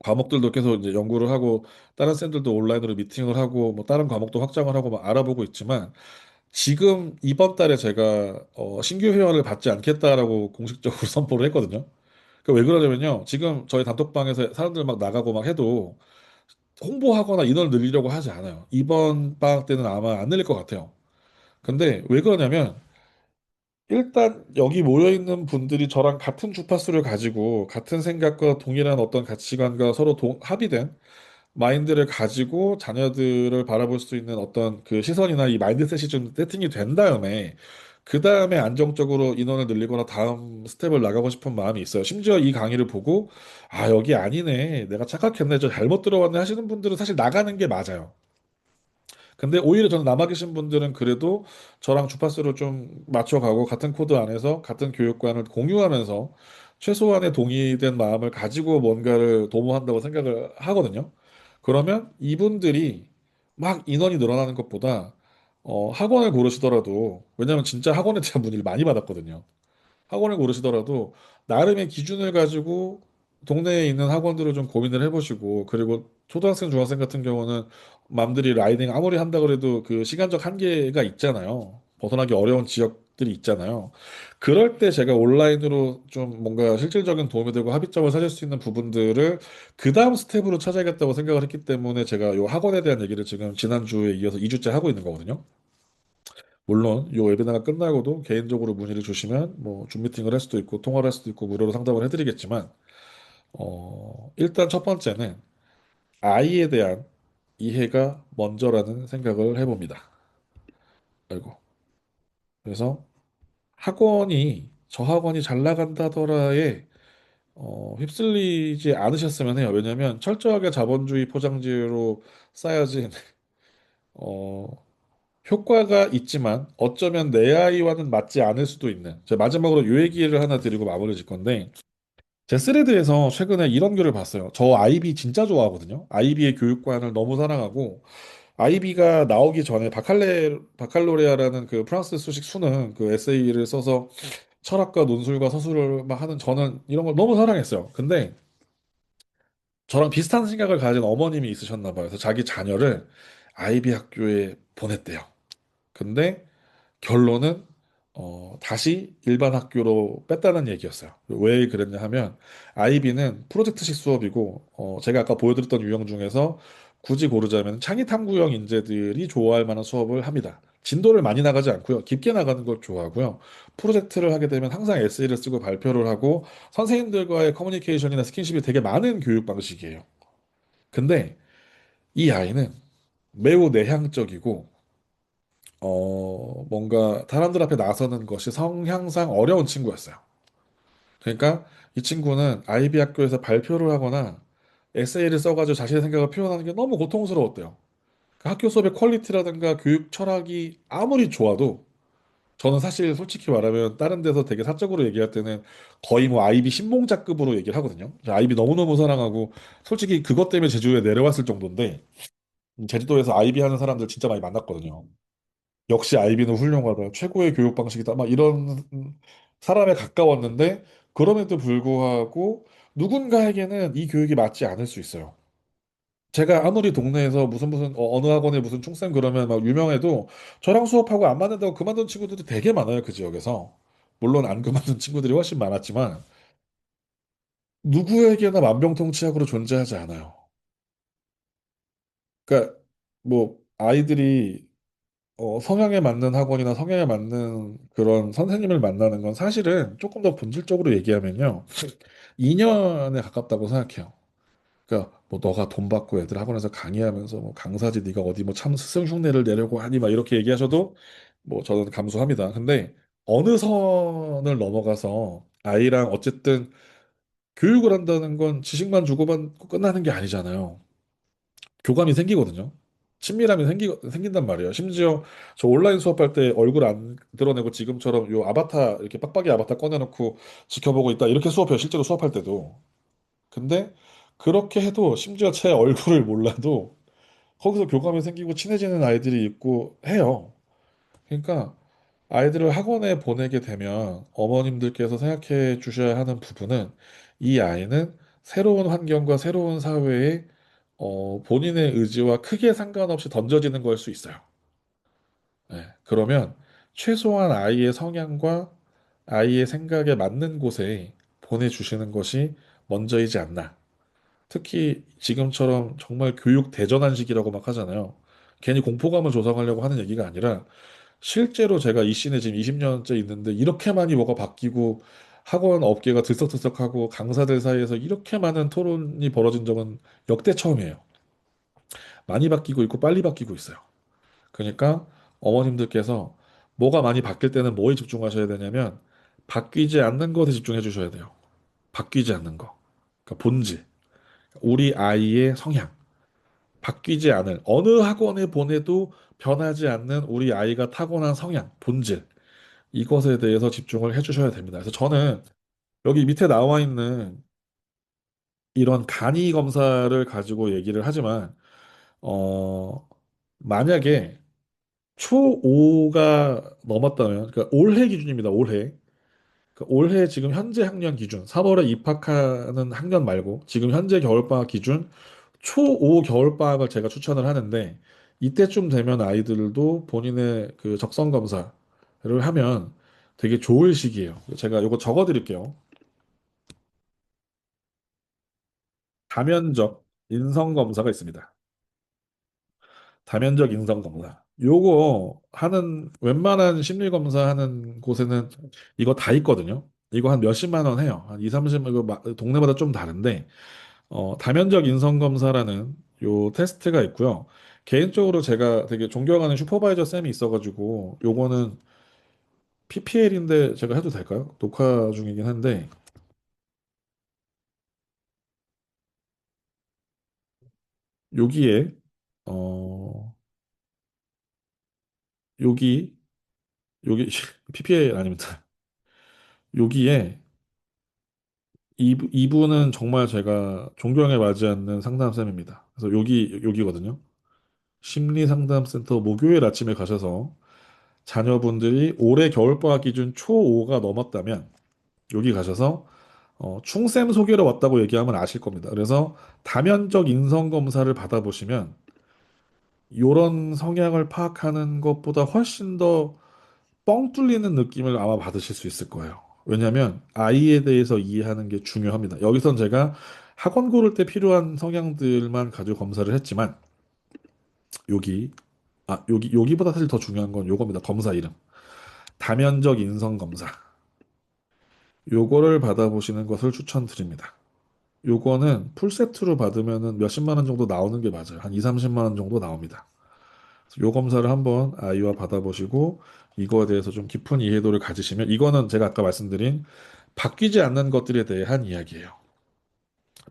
[SPEAKER 1] 과목들도 계속 이제 연구를 하고 다른 쌤들도 온라인으로 미팅을 하고 뭐 다른 과목도 확장을 하고 막 알아보고 있지만 지금 이번 달에 제가 신규 회원을 받지 않겠다라고 공식적으로 선포를 했거든요. 그 왜 그러냐면요. 지금 저희 단톡방에서 사람들 막 나가고 막 해도 홍보하거나 인원을 늘리려고 하지 않아요. 이번 방학 때는 아마 안 늘릴 것 같아요. 근데 왜 그러냐면 일단 여기 모여 있는 분들이 저랑 같은 주파수를 가지고 같은 생각과 동일한 어떤 가치관과 서로 합의된 마인드를 가지고 자녀들을 바라볼 수 있는 어떤 그 시선이나 이 마인드셋이 좀 세팅이 된 다음에 그 다음에 안정적으로 인원을 늘리거나 다음 스텝을 나가고 싶은 마음이 있어요. 심지어 이 강의를 보고, 아, 여기 아니네. 내가 착각했네. 저 잘못 들어왔네 하시는 분들은 사실 나가는 게 맞아요. 근데 오히려 저는 남아 계신 분들은 그래도 저랑 주파수를 좀 맞춰가고 같은 코드 안에서 같은 교육관을 공유하면서 최소한의 동의된 마음을 가지고 뭔가를 도모한다고 생각을 하거든요. 그러면 이분들이 막 인원이 늘어나는 것보다 학원을 고르시더라도, 왜냐하면 진짜 학원에 대한 문의를 많이 받았거든요. 학원을 고르시더라도 나름의 기준을 가지고 동네에 있는 학원들을 좀 고민을 해보시고, 그리고 초등학생, 중학생 같은 경우는 맘들이 라이딩 아무리 한다 그래도 그 시간적 한계가 있잖아요. 벗어나기 어려운 지역들이 있잖아요. 그럴 때 제가 온라인으로 좀 뭔가 실질적인 도움이 되고 합의점을 찾을 수 있는 부분들을 그 다음 스텝으로 찾아야겠다고 생각을 했기 때문에 제가 요 학원에 대한 얘기를 지금 지난주에 이어서 2주째 하고 있는 거거든요. 물론 이 웨비나가 끝나고도 개인적으로 문의를 주시면 뭐 줌 미팅을 할 수도 있고 통화를 할 수도 있고 무료로 상담을 해드리겠지만, 일단 첫 번째는 아이에 대한 이해가 먼저라는 생각을 해봅니다. 아이고. 그래서 학원이 저 학원이 잘 나간다더라에 휩쓸리지 않으셨으면 해요. 왜냐하면 철저하게 자본주의 포장지로 쌓여진 어, 효과가 있지만 어쩌면 내 아이와는 맞지 않을 수도 있는, 제가 마지막으로 요 얘기를 하나 드리고 마무리 질 건데, 제 스레드에서 최근에 이런 글을 봤어요. 저 아이비 진짜 좋아하거든요. 아이비의 교육관을 너무 사랑하고, 아이비가 나오기 전에 바칼로레아라는 그 프랑스 수식 수능 그 에세이를 써서 철학과 논술과 서술을 막 하는, 저는 이런 걸 너무 사랑했어요. 근데 저랑 비슷한 생각을 가진 어머님이 있으셨나 봐요. 그래서 자기 자녀를 아이비 학교에 보냈대요. 근데 결론은 다시 일반 학교로 뺐다는 얘기였어요. 왜 그랬냐 하면 아이비는 프로젝트식 수업이고, 제가 아까 보여드렸던 유형 중에서 굳이 고르자면 창의 탐구형 인재들이 좋아할 만한 수업을 합니다. 진도를 많이 나가지 않고요. 깊게 나가는 걸 좋아하고요. 프로젝트를 하게 되면 항상 에세이를 쓰고 발표를 하고 선생님들과의 커뮤니케이션이나 스킨십이 되게 많은 교육 방식이에요. 근데 이 아이는 매우 내향적이고 뭔가 사람들 앞에 나서는 것이 성향상 어려운 친구였어요. 그러니까 이 친구는 아이비 학교에서 발표를 하거나 에세이를 써가지고 자신의 생각을 표현하는 게 너무 고통스러웠대요. 그 학교 수업의 퀄리티라든가 교육 철학이 아무리 좋아도, 저는 사실 솔직히 말하면 다른 데서 되게 사적으로 얘기할 때는 거의 뭐 아이비 신봉자급으로 얘기를 하거든요. 아이비 너무너무 사랑하고 솔직히 그것 때문에 제주도에 내려왔을 정도인데, 제주도에서 아이비 하는 사람들 진짜 많이 만났거든요. 역시 아이비는 훌륭하다. 최고의 교육 방식이다. 막 이런 사람에 가까웠는데, 그럼에도 불구하고 누군가에게는 이 교육이 맞지 않을 수 있어요. 제가 아무리 동네에서 무슨 어느 학원에 무슨 총쌤 그러면 막 유명해도 저랑 수업하고 안 맞는다고 그만둔 친구들도 되게 많아요, 그 지역에서. 물론 안 그만둔 친구들이 훨씬 많았지만 누구에게나 만병통치약으로 존재하지 않아요. 그러니까 뭐 아이들이 성향에 맞는 학원이나 성향에 맞는 그런 선생님을 만나는 건 사실은 조금 더 본질적으로 얘기하면요. 인연에 가깝다고 생각해요. 그러니까 뭐 너가 돈 받고 애들 학원에서 강의하면서 뭐 강사지 네가 어디 뭐 참 스승 흉내를 내려고 하니 막 이렇게 얘기하셔도 뭐 저는 감수합니다. 근데 어느 선을 넘어가서 아이랑 어쨌든 교육을 한다는 건 지식만 주고받고 끝나는 게 아니잖아요. 교감이 생기거든요. 친밀함이 생긴단 말이에요. 심지어 저 온라인 수업할 때 얼굴 안 드러내고 지금처럼 요 아바타 이렇게 빡빡이 아바타 꺼내놓고 지켜보고 있다 이렇게 수업해요. 실제로 수업할 때도. 근데 그렇게 해도 심지어 제 얼굴을 몰라도 거기서 교감이 생기고 친해지는 아이들이 있고 해요. 그러니까 아이들을 학원에 보내게 되면 어머님들께서 생각해 주셔야 하는 부분은, 이 아이는 새로운 환경과 새로운 사회에 본인의 의지와 크게 상관없이 던져지는 걸 수 있어요. 네, 그러면 최소한 아이의 성향과 아이의 생각에 맞는 곳에 보내주시는 것이 먼저이지 않나. 특히 지금처럼 정말 교육 대전환식이라고 막 하잖아요. 괜히 공포감을 조성하려고 하는 얘기가 아니라, 실제로 제가 이 씬에 지금 20년째 있는데 이렇게 많이 뭐가 바뀌고 학원 업계가 들썩들썩하고 강사들 사이에서 이렇게 많은 토론이 벌어진 적은 역대 처음이에요. 많이 바뀌고 있고 빨리 바뀌고 있어요. 그러니까 어머님들께서 뭐가 많이 바뀔 때는 뭐에 집중하셔야 되냐면 바뀌지 않는 것에 집중해 주셔야 돼요. 바뀌지 않는 거. 그러니까 본질. 우리 아이의 성향. 바뀌지 않을 어느 학원에 보내도 변하지 않는 우리 아이가 타고난 성향, 본질. 이것에 대해서 집중을 해 주셔야 됩니다. 그래서 저는 여기 밑에 나와 있는 이런 간이 검사를 가지고 얘기를 하지만 만약에 초5가 넘었다면, 그러니까 올해 기준입니다. 올해. 그러니까 올해 지금 현재 학년 기준, 3월에 입학하는 학년 말고 지금 현재 겨울방학 기준 초5 겨울방학을 제가 추천을 하는데 이때쯤 되면 아이들도 본인의 그 적성 검사를 하면 되게 좋을 시기예요. 제가 이거 적어 드릴게요. 다면적 인성 검사가 있습니다. 다면적 인성 검사. 요거 하는 웬만한 심리 검사 하는 곳에는 이거 다 있거든요. 이거 한 몇십만 원 해요. 한 2, 30, 이거 동네마다 좀 다른데 다면적 인성 검사라는 요 테스트가 있고요. 개인적으로 제가 되게 존경하는 슈퍼바이저 쌤이 있어가지고 요거는 PPL인데 제가 해도 될까요? 녹화 중이긴 한데 여기에 어 여기 여기 PPL 아닙니다. 여기에 이분은 정말 제가 존경에 맞지 않는 상담쌤입니다. 그래서 여기거든요. 심리 상담센터 목요일 아침에 가셔서 자녀분들이 올해 겨울방학 기준 초5가 넘었다면 여기 가셔서 충쌤 소개로 왔다고 얘기하면 아실 겁니다. 그래서 다면적 인성 검사를 받아보시면 이런 성향을 파악하는 것보다 훨씬 더 뻥 뚫리는 느낌을 아마 받으실 수 있을 거예요. 왜냐하면 아이에 대해서 이해하는 게 중요합니다. 여기선 제가 학원 고를 때 필요한 성향들만 가지고 검사를 했지만 여기 여기보다 사실 더 중요한 건 요겁니다. 검사 이름. 다면적 인성 검사. 요거를 받아보시는 것을 추천드립니다. 요거는 풀세트로 받으면은 몇십만 원 정도 나오는 게 맞아요. 한 2, 30만 원 정도 나옵니다. 그래서 요 검사를 한번 아이와 받아보시고 이거에 대해서 좀 깊은 이해도를 가지시면 이거는 제가 아까 말씀드린 바뀌지 않는 것들에 대한 이야기예요.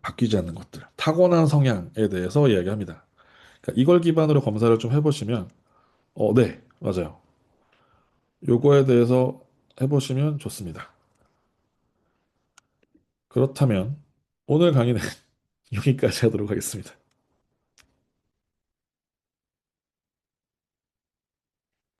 [SPEAKER 1] 바뀌지 않는 것들. 타고난 성향에 대해서 이야기합니다. 그러니까 이걸 기반으로 검사를 좀 해보시면 네, 맞아요. 요거에 대해서 해보시면 좋습니다. 그렇다면 오늘 강의는 여기까지 하도록 하겠습니다.